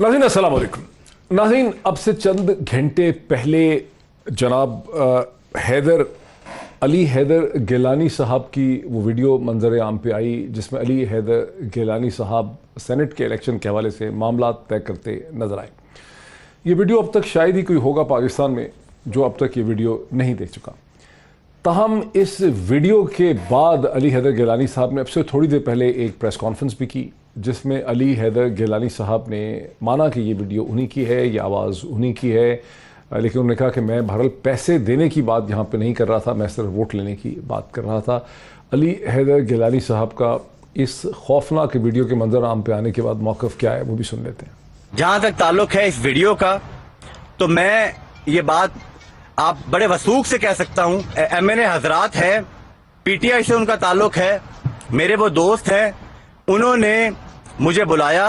नाज़रीन अस्सलाम वालेकुम। नाज़रीन, अब से चंद घंटे पहले जनाब अली हैदर गिलानी साहब की वो वीडियो मंजर आम पे आई जिसमें अली हैदर गिलानी साहब सेनेट के इलेक्शन के हवाले से मामला तय करते नजर आए। ये वीडियो अब तक शायद ही कोई होगा पाकिस्तान में जो अब तक ये वीडियो नहीं देख चुका। ताहम इस वीडियो के बाद अली हैदर गिलानी साहब ने अब से थोड़ी देर पहले एक प्रेस कॉन्फ्रेंस भी की जिसमें अली हैदर गिलानी साहब ने माना कि ये वीडियो उन्हीं की है, ये आवाज़ उन्हीं की है, लेकिन उन्होंने कहा कि मैं बहरहाल पैसे देने की बात यहाँ पे नहीं कर रहा था, मैं सिर्फ वोट लेने की बात कर रहा था। अली हैदर गिलानी साहब का इस खौफनाक वीडियो के मंजर आम पे आने के बाद मौक़िफ़ क्या है वो भी सुन लेते हैं। जहाँ तक ताल्लुक है इस वीडियो का, तो मैं ये बात आप बड़े वसूख से कह सकता हूँ, MNA हजरात है, PTI से उनका ताल्लुक है, मेरे वो दोस्त हैं, उन्होंने मुझे बुलाया।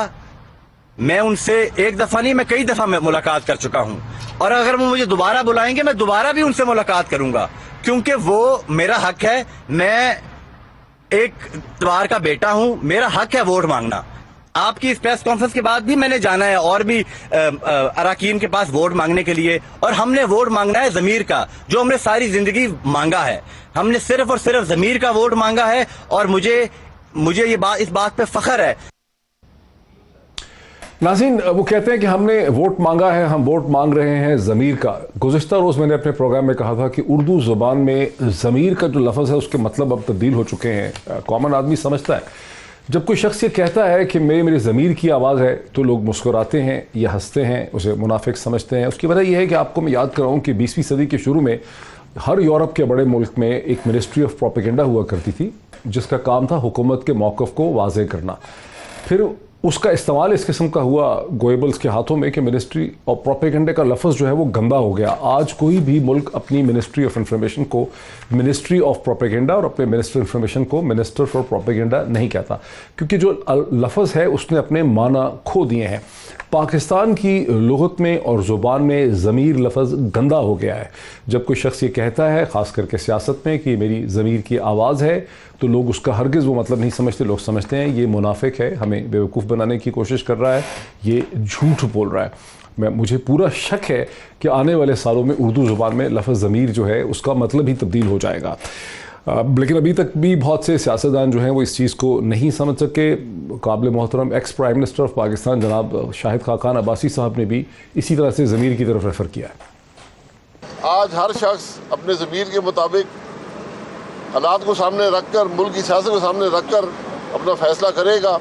मैं उनसे एक दफ़ा नहीं, मैं कई दफ़ा मुलाकात कर चुका हूँ, और अगर वो मुझे दोबारा बुलाएंगे मैं दोबारा भी उनसे मुलाकात करूंगा, क्योंकि वो मेरा हक है। मैं एक त्वार का बेटा हूँ, मेरा हक है वोट मांगना। आपकी इस प्रेस कॉन्फ्रेंस के बाद भी मैंने जाना है और भी अराकीन के पास वोट मांगने के लिए, और हमने वोट मांगना है ज़मीर का, जो हमने सारी जिंदगी मांगा है। हमने सिर्फ और सिर्फ ज़मीर का वोट मांगा है, और मुझे ये बात, इस बात पे फख्र है। नाज़रीन, वो कहते हैं कि हमने वोट मांगा है, हम वोट मांग रहे हैं ज़मीर का। गुज़िश्ता रोज़ मैंने अपने प्रोग्राम में कहा था कि उर्दू ज़ुबान में ज़मीर का जो लफ्ज़ है उसके मतलब अब तब्दील हो चुके हैं। कॉमन आदमी समझता है जब कोई शख्स ये कहता है कि मेरे ज़मीर की आवाज़ है तो लोग मुस्कुराते हैं या हंसते हैं, उसे मुनाफिक समझते हैं। उसकी वजह यह है कि आपको मैं याद कराऊँ कि 20वीं सदी के शुरू में हर यूरोप के बड़े मुल्क में एक मिनिस्ट्री ऑफ प्रोपेगेंडा हुआ करती थी जिसका काम था हुकूमत के मौक़िफ़ को वाज़ेह करना। फिर उसका इस्तेमाल इस किस्म का हुआ गोएबल्स के हाथों में कि मिनिस्ट्री ऑफ प्रोपेगेंडा का लफ्ज़ जो है वो गंदा हो गया। आज कोई भी मुल्क अपनी मिनिस्ट्री ऑफ इंफॉर्मेशन को मिनिस्ट्री ऑफ प्रोपेगेंडा और अपने मिनिस्टर इंफॉर्मेशन को मिनिस्टर फॉर प्रोपेगेंडा नहीं कहता, क्योंकि जो लफ्ज़ है उसने अपने माना खो दिए हैं। पाकिस्तान की लुग़त में और ज़ुबान में ज़मीर लफ्ज़ गंदा हो गया है। जब कोई शख्स ये कहता है, ख़ास करके सियासत में, कि मेरी ज़मीर की आवाज़ है, तो लोग उसका हरगिज़ वो मतलब नहीं समझते। लोग समझते हैं ये मुनाफिक है, हमें बेवकूफ़ बनाने की कोशिश कर रहा है, ये झूठ बोल रहा है। मुझे पूरा शक है कि आने वाले सालों में उर्दू ज़ुबान में लफ्ज़ ज़मीर जो है उसका मतलब ही तब्दील हो जाएगा। लेकिन अभी तक भी बहुत से सियासतदान जो हैं वो इस चीज़ को नहीं समझ सके। काबिल मोहतरम ex prime minister of Pakistan जनाब शाहिद खाकान अब्बासी साहब ने भी इसी तरह से ज़मीर की तरफ रेफ़र किया है। आज हर शख्स अपने ज़मीर के मुताबिक हालात को सामने रखकर, मुल्क की सियासत को सामने रखकर अपना फ़ैसला करेगा,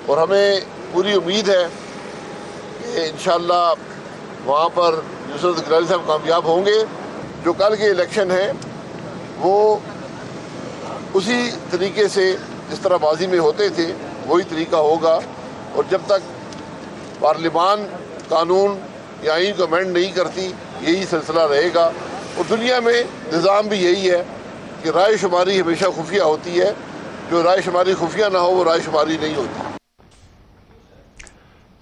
और हमें पूरी उम्मीद है कि इंशाअल्लाह वहाँ पर यूसुफ गिलानी साहब कामयाब होंगे। जो कल के इलेक्शन हैं वो उसी तरीके से जिस तरह माजी में होते थे वही तरीका होगा, और जब तक पार्लिमान कानून या आईन को अमेंड नहीं करती यही सिलसिला रहेगा। और दुनिया में निज़ाम भी यही है कि राय शुमारी हमेशा खुफिया होती है, जो राय शुमारी खुफिया ना हो वो राय शुमारी नहीं होती।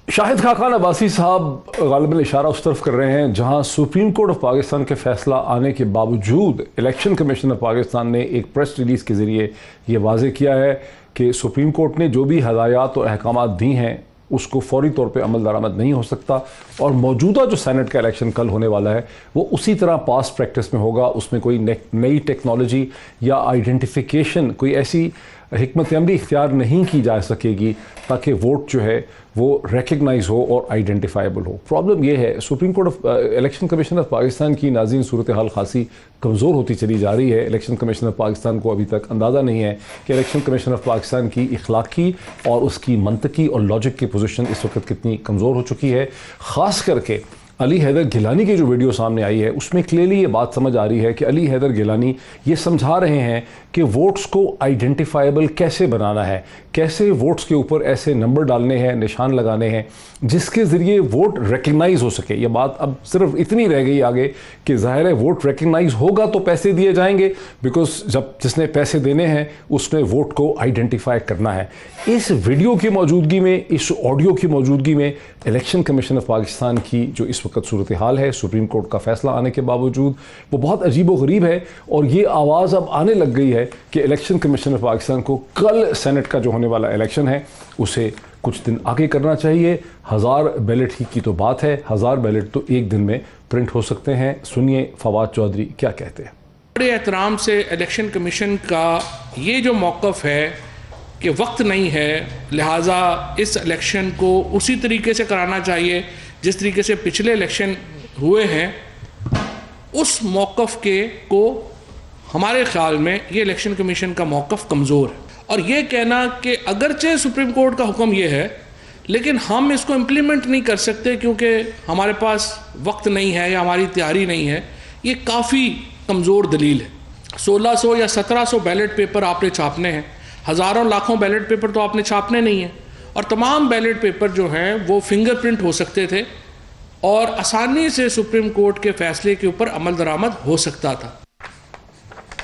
शाहिद खाकान अब्बासी साहब गालिबन इशारा उस तरफ कर रहे हैं जहां सुप्रीम कोर्ट ऑफ पाकिस्तान के फैसला आने के बावजूद इलेक्शन कमीशन ऑफ पाकिस्तान ने एक प्रेस रिलीज़ के ज़रिए ये वाज़ेह किया है कि सुप्रीम कोर्ट ने जो भी हदायत और अहकामात दी हैं उसको फौरी तौर पे अमल दरामद नहीं हो सकता, और मौजूदा जो सेनेट का इलेक्शन कल होने वाला है वो उसी तरह पास्ट प्रैक्टिस में होगा। उसमें कोई नई टेक्नोलॉजी या आइडेंटिफिकेशन, कोई ऐसी हिकमत अमली इख्तियार नहीं की जा सकेगी ताकि वोट जो है वो रिकग्नाइज हो और आइडेंटिफाइबल हो। प्रॉब्लम ये है, supreme court of election commission of Pakistan की नाज़रीन सूरत हाल खासी कमज़ोर होती चली जा रही है। इलेक्शन कमीशन ऑफ पाकिस्तान को अभी तक अंदाज़ा नहीं है कि इलेक्शन कमीशन ऑफ पाकिस्तान की इखलाकी और उसकी मंतकी और लॉजिक की पोजीशन इस वक्त कितनी कमज़ोर हो चुकी है। ख़ास करके अली हैदर गिलानी की जो वीडियो सामने आई है उसमें क्लियरली ये बात समझ आ रही है कि अली हैदर गिलानी ये समझा रहे हैं कि वोट्स को आइडेंटिफाइबल कैसे बनाना है, कैसे वोट्स के ऊपर ऐसे नंबर डालने हैं, निशान लगाने हैं जिसके ज़रिए वोट रिकग्नाइज हो सके। ये बात अब सिर्फ इतनी रह गई आगे कि ज़ाहिर है वोट रिकग्नाइज होगा तो पैसे दिए जाएंगे, बिकॉज जब जिसने पैसे देने हैं उसने वोट को आइडेंटिफाई करना है। इस वीडियो की मौजूदगी में, इस ऑडियो की मौजूदगी में इलेक्शन कमीशन ऑफ पाकिस्तान की जो इस इस वक्त सूरत-ए-हाल है सुप्रीम कोर्ट का फैसला आने के बावजूद, वो बहुत अजीब व गरीब है। और ये आवाज़ अब आने लग गई है कि इलेक्शन कमीशन ऑफ पाकिस्तान को कल सेनेट का जो होने वाला इलेक्शन है उसे कुछ दिन आगे करना चाहिए। 1000 बैलेट ही की तो बात है, 1000 बैलेट तो एक दिन में प्रिंट हो सकते हैं। सुनिए फवाद चौधरी क्या कहते हैं। बड़े एहतराम से इलेक्शन कमीशन का ये जो मौक़िफ़ है कि वक्त नहीं है, लिहाजा इस इलेक्शन को उसी तरीके से कराना चाहिए जिस तरीके से पिछले इलेक्शन हुए हैं, उस मौक़िफ़ को हमारे ख़्याल में ये इलेक्शन कमीशन का मौक़िफ़ कमज़ोर है। और ये कहना कि अगरचे सुप्रीम कोर्ट का हुक्म ये है लेकिन हम इसको इम्प्लीमेंट नहीं कर सकते क्योंकि हमारे पास वक्त नहीं है या हमारी तैयारी नहीं है, ये काफ़ी कमज़ोर दलील है। 1600 या 1700 बैलेट पेपर आपने छापने हैं, हज़ारों लाखों बैलेट पेपर तो आपने छापने नहीं हैं। और तमाम बैलेट पेपर जो हैं वो फिंगरप्रिंट हो सकते थे और आसानी से सुप्रीम कोर्ट के फैसले के ऊपर अमल दरामद हो सकता था।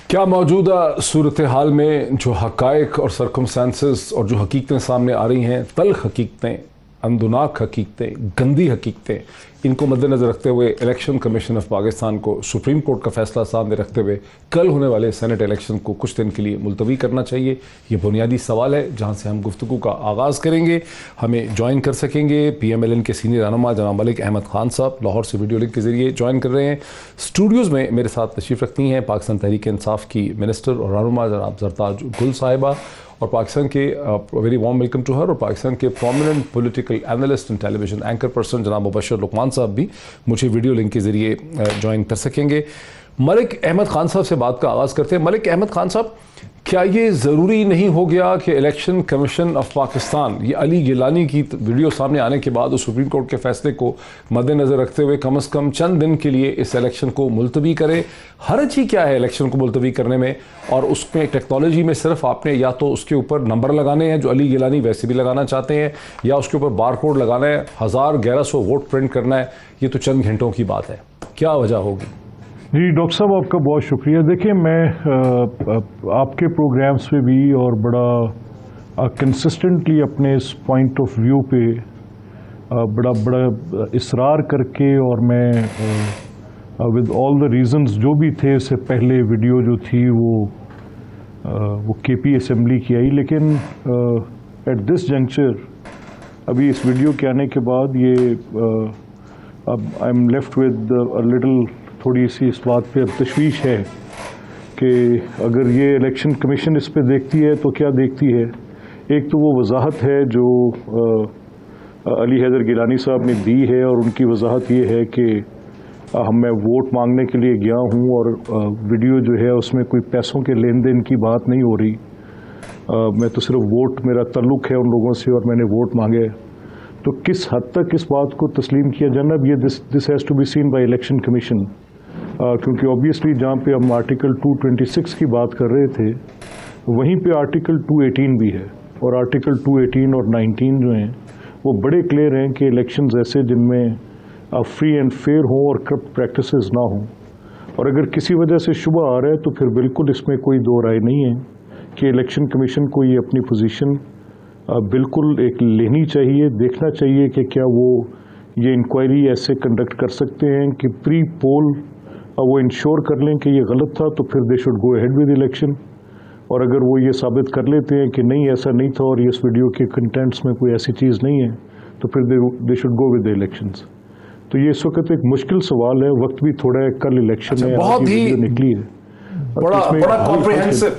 क्या मौजूदा सूरत हाल में जो हक़ाइक़ और सर्कमस्टांसेस और जो हकीकतें सामने आ रही हैं, तल्ख़ हकीकतें, अंदुनाक हकीकतें, गंदी हकीकतें, इनको मद्देनज़र रखते हुए इलेक्शन कमीशन ऑफ पाकिस्तान को सुप्रीम कोर्ट का फैसला सामने रखते हुए कल होने वाले सेनेट इलेक्शन को कुछ दिन के लिए मुलतवी करना चाहिए। ये बुनियादी सवाल है जहाँ से हम गुफ्तगू का आगाज़ करेंगे। हमें ज्वाइन कर सकेंगे PMLN के सीनियर रहनुमा जनाब मलिक अहमद खान साहब, लाहौर से वीडियो लिंक के ज़रिए ज्वाइन कर रहे हैं। स्टूडियोज़ में मेरे साथ तशरीफ़ रखती हैं पाकिस्तान तहरीक इंसाफ की मिनिस्टर और रहनुमा जनाब जरताज गुल साहिबा, और पाकिस्तान के very warm welcome to her, और पाकिस्तान के prominent political analyst and television anchor person जनाब मुबशर लुकमान साहब भी मुझे वीडियो लिंक के ज़रिए ज्वाइन कर सकेंगे। मलिक अहमद खान साहब से बात का आगाज़ करते हैं। मलिक अहमद खान साहब, क्या ये ज़रूरी नहीं हो गया कि इलेक्शन कमीशन ऑफ पाकिस्तान ये अली गिलानी की वीडियो सामने आने के बाद उस सुप्रीम कोर्ट के फैसले को मद्देनज़र रखते हुए कम से कम चंद दिन के लिए इस इलेक्शन को मुलतवी करे? हरज ही क्या है इलेक्शन को मुलतवी करने में? और उसमें टेक्नोलॉजी में सिर्फ आपने या तो उसके ऊपर नंबर लगाने हैं जो अली गिलानी वैसे भी लगाना चाहते हैं, या उसके ऊपर बार कोड लगाना है, 1100 वोट प्रिंट करना है, ये तो चंद घंटों की बात है। क्या वजह होगी? जी डॉक्टर साहब, आपका बहुत शुक्रिया। देखिए, मैं आपके प्रोग्राम्स पे भी और बड़ा कंसिस्टेंटली अपने इस पॉइंट ऑफ व्यू पे बड़ा इसरार करके, और मैं विद ऑल द रीजंस जो भी थे, इससे पहले वीडियो जो थी वो KP असेंबली की आई, लेकिन एट दिस जंक्चर अभी इस वीडियो के आने के बाद ये अब I am left with a little, थोड़ी सी इस बात पे अब तशवीश है कि अगर ये इलेक्शन कमीशन इस पे देखती है तो क्या देखती है। एक तो वो वजाहत है जो अली हैदर गिलानी साहब ने दी है, और उनकी वजाहत ये है कि मैं वोट मांगने के लिए गया हूँ और वीडियो जो है उसमें कोई पैसों के लेन देन की बात नहीं हो रही, मैं तो सिर्फ वोट, मेरा ताल्लुक़ है उन लोगों से और मैंने वोट मांगे। तो किस हद तक इस बात को तस्लीम किया जाना, अब ये this has to be seen by election commission, क्योंकि ऑब्वियसली जहाँ पे हम आर्टिकल 226 की बात कर रहे थे वहीं पे आर्टिकल 218 भी है, और आर्टिकल 218 और 19 जो हैं वो बड़े क्लियर हैं कि इलेक्शंस ऐसे जिनमें फ्री एंड फेयर हों और करप्ट प्रैक्टिसेस ना हों, और अगर किसी वजह से शुबा आ रहा है तो फिर बिल्कुल इसमें कोई दो राय नहीं है कि इलेक्शन कमीशन को ये अपनी पोजीशन बिल्कुल एक लेनी चाहिए, देखना चाहिए कि क्या वो ये इंक्वायरी ऐसे कंडक्ट कर सकते हैं कि प्री पोल वो इंश्योर कर लें कि ये गलत था, तो फिर they should go ahead with election. और अगर वो ये साबित कर लेते हैं कि नहीं ऐसा नहीं था और इस वीडियो के कंटेंट्स में कोई ऐसी चीज़ नहीं है, तो फिर they should go with the elections. तो ये इस वक्त एक मुश्किल सवाल है, वक्त भी थोड़ा है, कल इलेक्शन है, बहुत ही निकली है, बड़ा कॉम्प्रिहेंसिव।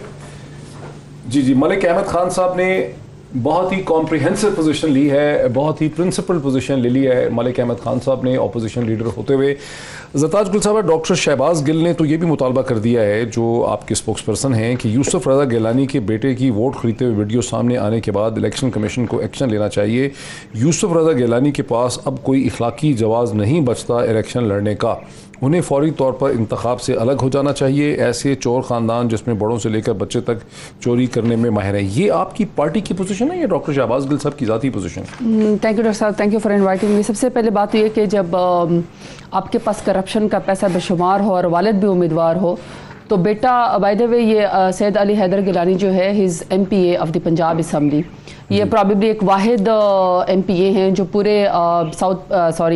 जी मलिक अहमद खान साहब ने बहुत ही कॉम्प्रिहेंसिव पोजीशन ली है, बहुत ही प्रिंसिपल पोजीशन ले ली है मलिक अहमद खान साहब ने ऑपोजिशन लीडर होते हुए। जरताज गुल साहब, डॉक्टर शहबाज गिल ने तो ये भी मुतालबा कर दिया है, जो आपके स्पोक्स पर्सन हैं, कि यूसुफ रज़ा गिलानी के बेटे की वोट खरीदते हुए वीडियो सामने आने के बाद इलेक्शन कमीशन को एक्शन लेना चाहिए। यूसुफ रज़ा गिलानी के पास अब कोई इखलाकी जवाज़ नहीं बचता इलेक्शन लड़ने का, उन्हें फौरी तौर पर इंतखाब से अलग हो जाना चाहिए। ऐसे चोर ख़ानदान जिसमें बड़ों से लेकर बच्चे तक चोरी करने में माहिर है। ये आपकी पार्टी की पोजीशन है या डॉक्टर शहबाज गिल साहब की ज़ाती पोजीशन? थैंक यू डॉक्टर साहब, thank you for inviting me. सबसे पहले बात ये कि जब आपके पास करप्शन का पैसा बेशुमार हो और वालिद भी उम्मीदवार हो, तो बेटा बाय द वे ये सैयद अली हैदर गिलानी जो है his MPA of the Punjab assembly, ये प्रॉबेबली एक वाहिद MPA हैं जो पूरे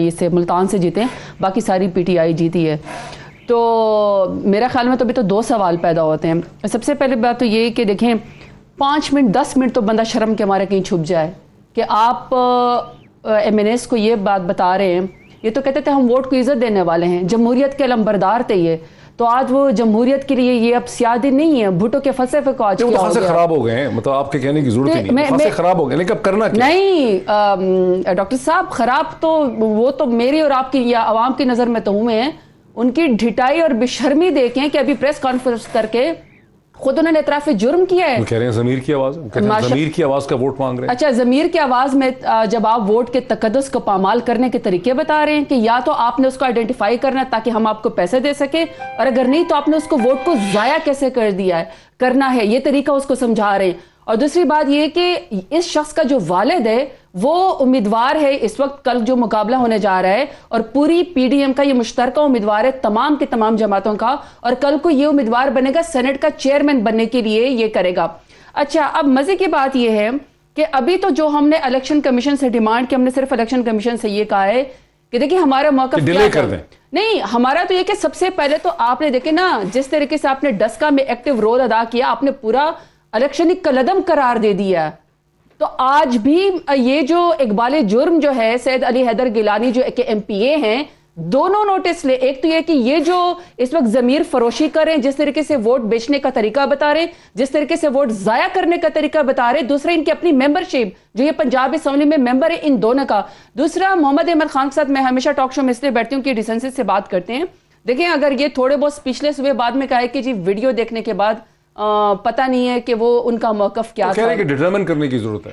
इससे मुल्तान से जीते हैं, बाकी सारी PTI जीती है। तो मेरा ख्याल में तो अभी तो 2 सवाल पैदा होते हैं। सबसे पहले बात तो ये कि देखें 5 मिनट 10 मिनट तो बंदा शर्म के मारे कहीं छुप जाए कि आप MNAs को ये बात बता रहे हैं, ये तो कहते थे हम वोट को इज्जत देने वाले हैं, जमहूरियत के लंबरदार थे ये, तो आज वो जमहूरियत के लिए ये अब सियादी नहीं है, भुट्टो के फलसफे को आज क्या हो गया? खराब हो गए हैं, मतलब आपके कहने की जरूरत ही नहीं है, खराब हो गए, लेकिन अब करना क्या? नहीं डॉक्टर साहब, खराब तो वो तो मेरी और आपकी या आवाम की नज़र में तो हुए हैं। उनकी ढिठाई और बेशर्मी देखें कि अभी प्रेस कॉन्फ्रेंस करके खुद उन्होंने इतराफ़ जुर्म किया है। वो कह रहे हैं ज़मीर की आवाज़, ज़मीर की आवाज़ का वोट मांग रहे हैं। अच्छा, ज़मीर की आवाज़ में जब आप वोट के तकद्दुस को पामाल करने के तरीके बता रहे हैं कि या तो आपने उसको आइडेंटिफाई करना है ताकि हम आपको पैसे दे सके, और अगर नहीं तो आपने उसको वोट को ज़ाया कैसे कर दिया है करना है, ये तरीका उसको समझा रहे हैं। और दूसरी बात ये कि इस शख्स का जो वालिद है वो उम्मीदवार है इस वक्त, कल जो मुकाबला होने जा रहा है, और पूरी PDM का ये मुश्तरका उम्मीदवार है तमाम के तमाम जमातों का, और कल को ये उम्मीदवार बनेगा सेनेट का चेयरमैन बनने के लिए ये करेगा। अच्छा, अब मजे की बात ये है कि अभी तो जो हमने इलेक्शन कमीशन से डिमांड की, हमने सिर्फ इलेक्शन कमीशन से ये कहा है कि देखिए हमारा मौका डिले कर दें। नहीं, हमारा तो ये कि सबसे पहले तो आपने देखे ना जिस तरीके से आपने डस्का में एक्टिव रोल अदा किया, आपने पूरा इलेक्शन कलदम करार दे दिया। तो आज भी ये जो इकबाल जुर्म जो है सैयद अली हैदर गिलानी जो एक MPA हैं, दोनों नोटिस ले। एक तो ये कि ये जो इस वक्त जमीर फरोशी कर रहे हैं, जिस तरीके से वोट बेचने का तरीका बता रहे हैं, जिस तरीके से वोट जाया करने का तरीका बता रहे हैं। दूसरा इनकी अपनी मेंबरशिप जो ये पंजाब असेंबली में मेंबर है, इन दोनों का। दूसरा, मोहम्मद अहमद खान के साथ मैं हमेशा टॉक शो में इसलिए बैठती हूँ कि डिसेंसी से बात करते हैं। देखें, अगर ये थोड़े बहुत स्पीचलेस हुए, बाद में कहा है कि जी वीडियो देखने के बाद पता नहीं है कि वो उनका मौकफ क्या कह रहे हैं कि डिटरमिन करने की जरूरत है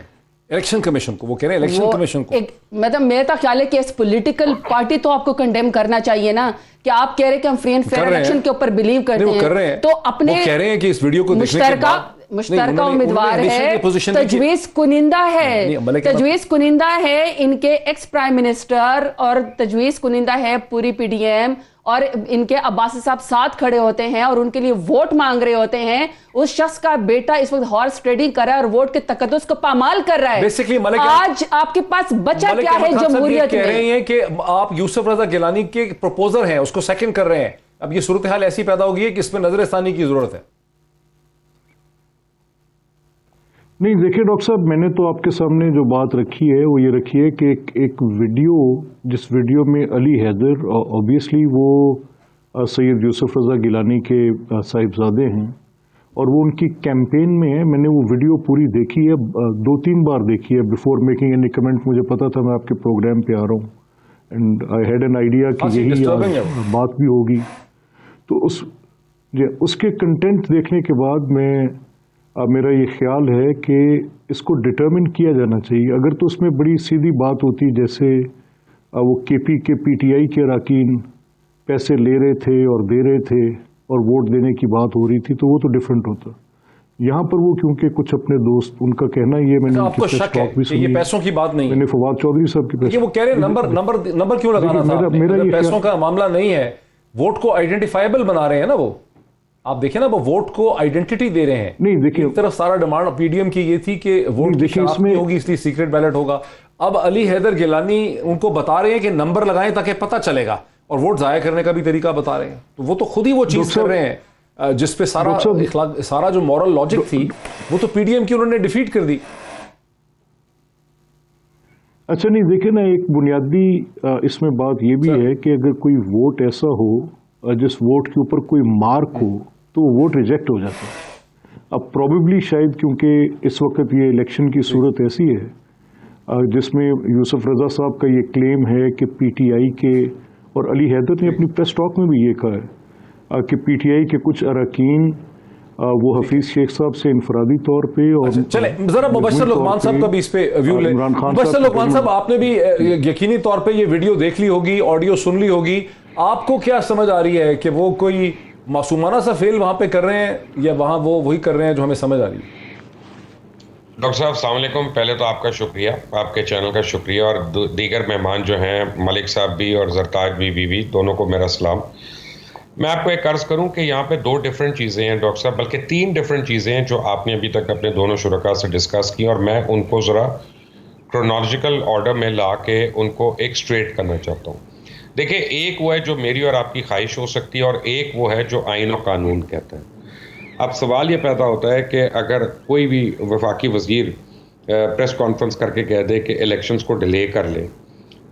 इलेक्शन कमीशन को। वो कह रहे हैं इलेक्शन कमीशन को, मतलब मेरा तो ख्याल है कि इस पॉलिटिकल पार्टी तो आपको कंडेम करना चाहिए ना, कि आप कह रहे हैं कि हम फ्री एंड फेयर इलेक्शन के ऊपर बिलीव करते हैं। कर रहे हैं, तो अपने कह रहे हैं कि इस वीडियो को मुश्तरका उम्मीदवार है, तजवीज़ कुनिंदा है, तजवीज़ कुनिंदा है इनके एक्स प्राइम मिनिस्टर, और तजवीज़ कुनिंदा है पूरी PDM, और इनके अब्बासी साहब साथ खड़े होते हैं और उनके लिए वोट मांग रहे होते हैं। उस शख्स का बेटा इस वक्त हॉर्स ट्रेडिंग कर रहा है और वोट के तकद्दुस को पामाल कर रहा है। बेसिकली आज आपके पास बचा क्या है जमहूरियत कह रहे हैं कि आप यूसुफ रजा गिलानी के प्रपोजर हैं, उसको सेकंड कर रहे हैं। अब ये सूरत हाल ऐसी पैदा होगी कि इसमें नजरसानी की जरूरत है। नहीं, देखिए डॉक्टर साहब, मैंने तो आपके सामने जो बात रखी है वो ये रखी है कि एक वीडियो, जिस वीडियो में अली हैदर, ऑब्वियसली वो सैयद यूसुफ रजा गिलानी के साहिबजादे हैं और वो उनकी कैंपेन में है। मैंने वो वीडियो पूरी देखी है, 2-3 बार देखी है बिफोर मेकिंग एनी कमेंट। मुझे पता था मैं आपके प्रोग्राम पे आ रहा हूँ, and I had an idea कि यही बात भी होगी। तो उसके कंटेंट देखने के बाद मेरा ये ख्याल है कि इसको डिटर्मिन किया जाना चाहिए। अगर तो उसमें बड़ी सीधी बात होती, जैसे वो KP के PTI के अरकान पैसे ले रहे थे और दे रहे थे और वोट देने की बात हो रही थी, तो वो तो डिफरेंट होता। यहाँ पर वो क्योंकि कुछ अपने दोस्त, उनका कहना ये, मैंने आपको शक है कि ये पैसों की बात नहीं है? मैंने फवाद चौधरी साहब की पैसे, वो कह रहे हैं नंबर क्यों लगाना था? मेरा पैसों का मामला नहीं है, वोट को आइडेंटिफाइबल बना रहे हैं ना। वो आप देखें ना, वो वोट को आइडेंटिटी दे रहे हैं। नहीं, देखिए, एक तरफ सारा डिमांड PDM की ये थी कि वोट की शनाख्त नहीं होगी, इसलिए सीक्रेट बैलेट होगा। अब अली हैदर गिलानी उनको बता रहे हैं कि नंबर लगाएं ताकि पता चलेगा, और वोट जाया करने का भी तरीका बता रहे हैं। तो वो तो खुद ही वो चीज कर रहे हैं जिसपे सारा जो मॉरल लॉजिक थी वो तो PDM की उन्होंने डिफीट कर दी। अच्छा, नहीं, देखिए ना, एक बुनियादी इसमें बात ये भी है कि अगर कोई वोट ऐसा हो जिस वोट के ऊपर कोई मार्क हो तो वो वोट रिजेक्ट हो जाता है। अब प्रॉबेबली शायद क्योंकि इस वक्त ये इलेक्शन की सूरत ऐसी है जिसमें यूसुफ रजा साहब का ये क्लेम है कि PTI के, और अली हैदर ने अपनी प्रेस टॉक में भी ये कहा है कि PTI के कुछ अरकान वो हफीज शेख साहब से इनफरादी तौर पे, और चले जरा मुबश्शिर लुकमान साहब का भी इस पे व्यू ले। मुबश्शिर लुकमान साहब, आपने भी यकीनी तौर पे ये वीडियो देख ली होगी, ऑडियो सुन ली होगी, आपको क्या समझ आ रही है कि वो कोई मासूमाना सा फेल वहां पे कर रहे हैं या वहां वो वही कर रहे हैं जो हमें समझ आ रही है? डॉक्टर साहब अस्सलाम वालेकुम। पहले तो आपका शुक्रिया, आपके चैनल का शुक्रिया, और दीगर मेहमान जो हैं, मलिक साहब भी और जरताज बीवी भी, दोनों को मेरा सलाम। میں آپ کو ایک عرض کروں کہ یہاں پہ 2 ڈفرینٹ چیزیں ہیں ڈاکٹر صاحب، بلکہ 3 ڈفرینٹ چیزیں ہیں جو آپ نے ابھی تک اپنے دونوں شرکاء سے ڈسکس کی، اور میں ان کو ذرا کرونالوجیکل آرڈر میں لا کے ان کو ایک اسٹریٹ کرنا چاہتا ہوں۔ دیکھیں، ایک وہ ہے جو میری اور آپ کی خواہش ہو سکتی ہے، اور ایک وہ ہے جو آئین و قانون کہتا ہے۔ اب سوال یہ پیدا ہوتا ہے کہ اگر کوئی بھی وفاقی وزیر پریس کانفرنس کر کے کہہ دے کہ الیکشنز کو ڈیلے کر لیں،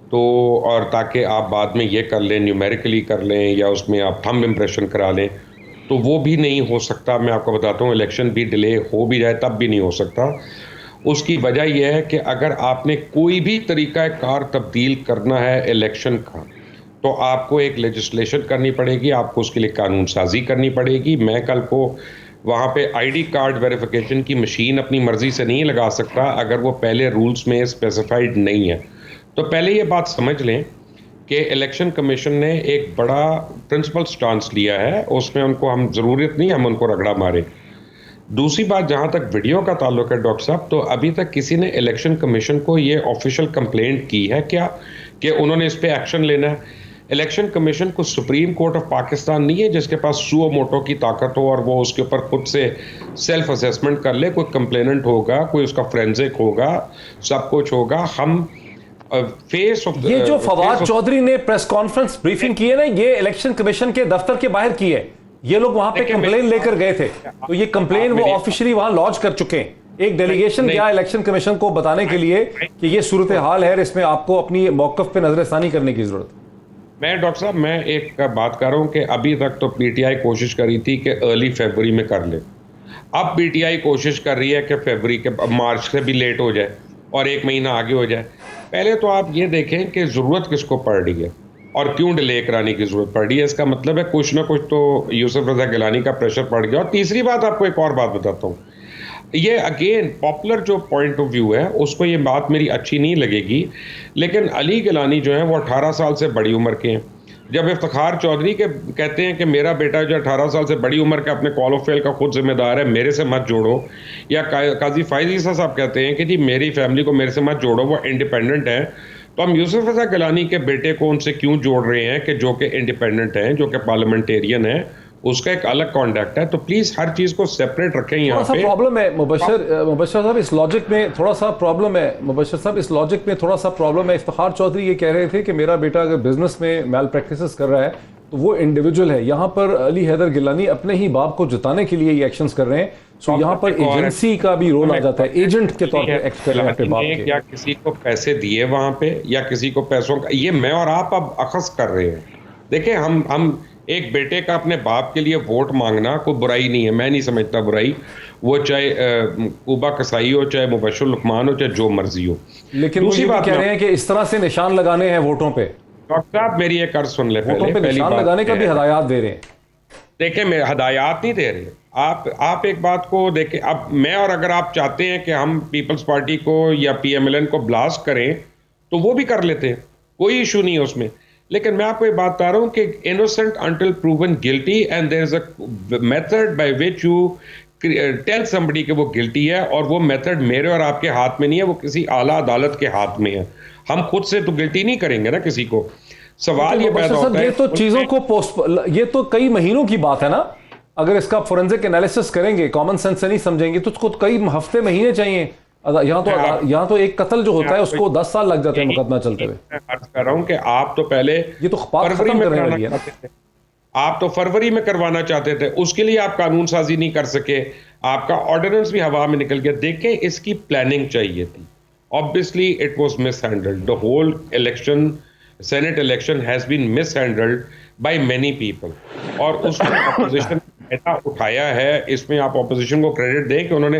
تو اور تاکہ آپ بعد میں یہ کر لیں، نیومیریکلی کر لیں یا اس میں آپ تھمب امپریشن کرا لیں، تو وہ بھی نہیں ہو سکتا۔ میں آپ کو بتاتا ہوں، الیکشن بھی ڈیلے ہو بھی جائے تب بھی نہیں ہو سکتا۔ اس کی وجہ یہ ہے کہ اگر آپ نے کوئی بھی طریقہ کار تبدیل کرنا ہے الیکشن کا، تو آپ کو ایک لیجسلیشن کرنی پڑے گی، آپ کو اس کے لیے قانون سازی کرنی پڑے گی۔ میں کل کو وہاں پہ آئی ڈی کارڈ ویریفیکیشن کی مشین اپنی مرضی سے نہیں لگا سکتا اگر وہ پہلے رولز میں اسپیسیفائڈ نہیں ہے۔ تو پہلے یہ بات سمجھ لیں کہ الیکشن کمیشن نے ایک بڑا پرنسپل سٹانس لیا ہے، اس میں ان کو ہم ضرورت نہیں ہم ان کو رگڑا مارے۔ دوسری بات، جہاں تک ویڈیو کا تعلق ہے ڈاکٹر صاحب، تو ابھی تک کسی نے الیکشن کمیشن کو یہ آفیشیل کمپلینٹ کی ہے کیا کہ انہوں نے اس پہ ایکشن لینا ہے؟ الیکشن کمیشن کو سپریم کورٹ آف پاکستان نہیں ہے جس کے پاس سو موٹو کی طاقت ہو اور وہ اس کے اوپر خود سے سیلف اسیسمنٹ کر لے۔ کوئی کمپلیننٹ ہوگا، کوئی اس کا فرینزک ہوگا، سب کچھ ہوگا۔ ہم فیس آف یہ جو فواد چودھری نے پریس کانفرنس بریفنگ کی ہے نا، یہ الیکشن کمیشن کے دفتر کے باہر کی ہے۔ یہ لوگ وہاں پہ کمپلین لے کر گئے تھے، تو یہ کمپلین وہ آفیشلی وہاں لانچ کر چکے ہیں۔ ایک ڈیلیگیشن گیا الیکشن کمیشن کو بتانے کے لیے کہ یہ صورتحال ہے، اس میں آپ کو اپنی موقف پہ نظر ثانی کرنے کی ضرورت ہے۔ میں ڈاکٹر صاحب، میں ایک بات کر رہا ہوں کہ ابھی تک تو پی ٹی آئی کوشش کری تھی کہ ارلی فیبروری میں کر لے۔ اب پی ٹی آئی کوشش کر رہی ہے کہ فیبروری کے مارچ سے بھی لیٹ ہو جائے اور 1 مہینہ آگے ہو جائے۔ پہلے تو آپ یہ دیکھیں کہ ضرورت کس کو پڑ رہی ہے اور کیوں ڈیلے کرانے کی ضرورت پڑ رہی ہے۔ اس کا مطلب ہے کچھ نہ کچھ تو یوسف رضا گیلانی کا پریشر پڑ گیا۔ اور تیسری بات، آپ کو ایک اور بات بتاتا ہوں، یہ اگین پاپولر جو پوائنٹ آف ویو ہے اس کو یہ بات میری اچھی نہیں لگے گی، لیکن علی گیلانی جو ہیں وہ 18 سال سے بڑی عمر کے ہیں۔ جب افتخار چودھری کے کہتے ہیں کہ میرا بیٹا جو 18 سال سے بڑی عمر کا اپنے کال آف فیل کا خود ذمہ دار ہے، میرے سے مت جوڑو، یا قاضی فائز عیسیٰ صاحب کہتے ہیں کہ جی میری فیملی کو میرے سے مت جوڑو، وہ انڈیپینڈنٹ ہیں، تو ہم یوسف رضا گیلانی کے بیٹے کو ان سے کیوں جوڑ رہے ہیں کہ جو کہ انڈیپینڈنٹ ہیں، جو کہ پارلیمنٹیرین ہیں، اس کا ایک الگ کانڈکٹ ہے۔ تو پلیز ہر چیز کو سیپریٹ رکھیں۔ یہاں پہ پرابلم ہے مبشر صاحب، اس لاجک میں تھوڑا سا پرابلم ہے۔ مبشر صاحب، اس لاجک میں تھوڑا سا پرابلم ہے۔ افتخار چودھری یہ کہہ رہے تھے کہ میرا بیٹا اگر بزنس میں میل پریکٹسز کر رہا ہے تو وہ انڈیویجول ہے۔ یہاں پر علی حیدر گیلانی اپنے ہی باپ کو جتانے کے لیے یہ ایکشنز کر رہے ہیں، سو یہاں پر ایجنسی کا بھی رول آ جاتا ہے، ایجنٹ کے طور پہ ایکٹ کر رہے ہیں اپنے باپ کے۔ یا کسی کو پیسے دیے وہاں پہ، یا کسی کو پیسوں کا، یہ میں اور آپ اب اخذ کر رہے ہیں۔ دیکھیں، ہم ایک بیٹے کا اپنے باپ کے لیے ووٹ مانگنا کوئی برائی نہیں ہے، میں نہیں سمجھتا برائی، وہ چاہے کوبا کسائی ہو، چاہے مبشر لقمان ہو، چاہے جو مرضی ہو۔ لیکن وہ یہ بھی کہہ رہے ہیں کہ اس طرح سے نشان لگانے ہیں ووٹوں پہ۔ ڈاکٹر صاحب، میری ایک عرض سن لیں ووٹوں پہ نشان لگانے کا بھی ہدایات دے رہے ہیں۔ دیکھیں، میں ہدایات نہیں دے رہے، آپ ایک بات کو دیکھیں۔ اب میں اور اگر آپ چاہتے ہیں کہ ہم پیپلز پارٹی کو یا پی ایم ایل این کو بلاسٹ کریں تو وہ بھی کر لیتے ہیں، کوئی ایشو نہیں ہے اس میں۔ لیکن میں آپ کو یہ بات بتا رہا ہوں کہ innocent until proven guilty and there is a method by which you tell somebody کہ وہ guilty ہے، اور وہ میتھڈ میرے اور آپ کے ہاتھ میں نہیں ہے، وہ کسی اعلیٰ عدالت کے ہاتھ میں ہے۔ ہم خود سے تو guilty نہیں کریں گے نا کسی کو۔ سوال یہ پیدا ہوتا ہے، یہ تو چیزوں کو یہ تو کئی مہینوں کی بات ہے نا۔ اگر اس کا فورنزک انالیسس کریں گے، کامن سینس سے نہیں سمجھیں گے، تو اس کو کئی ہفتے مہینے چاہیے۔ یہاں تو ایک قتل جو ہوتا ہے اس کو 10 سال لگ جاتے ہیں مقدمہ چلتے ہوئے۔ میں عرض کر رہا ہوں کہ آپ تو پہلے یہ تو فروری میں کروانا چاہتے تھے، آپ تو فروری میں کروانا چاہتے تھے، اس کے لیے آپ قانون سازی نہیں کر سکے، آپ کا آرڈیننس بھی ہوا میں نکل گیا۔ دیکھیں، اس کی پلاننگ چاہیے تھی۔ Obviously it was mishandled. The whole election, Senate election has been mishandled by many people. اور اس میں اپوزیشن ایسا اٹھایا ہے، اس میں آپ اپوزیشن کو کریڈٹ دیں کہ انہوں نے،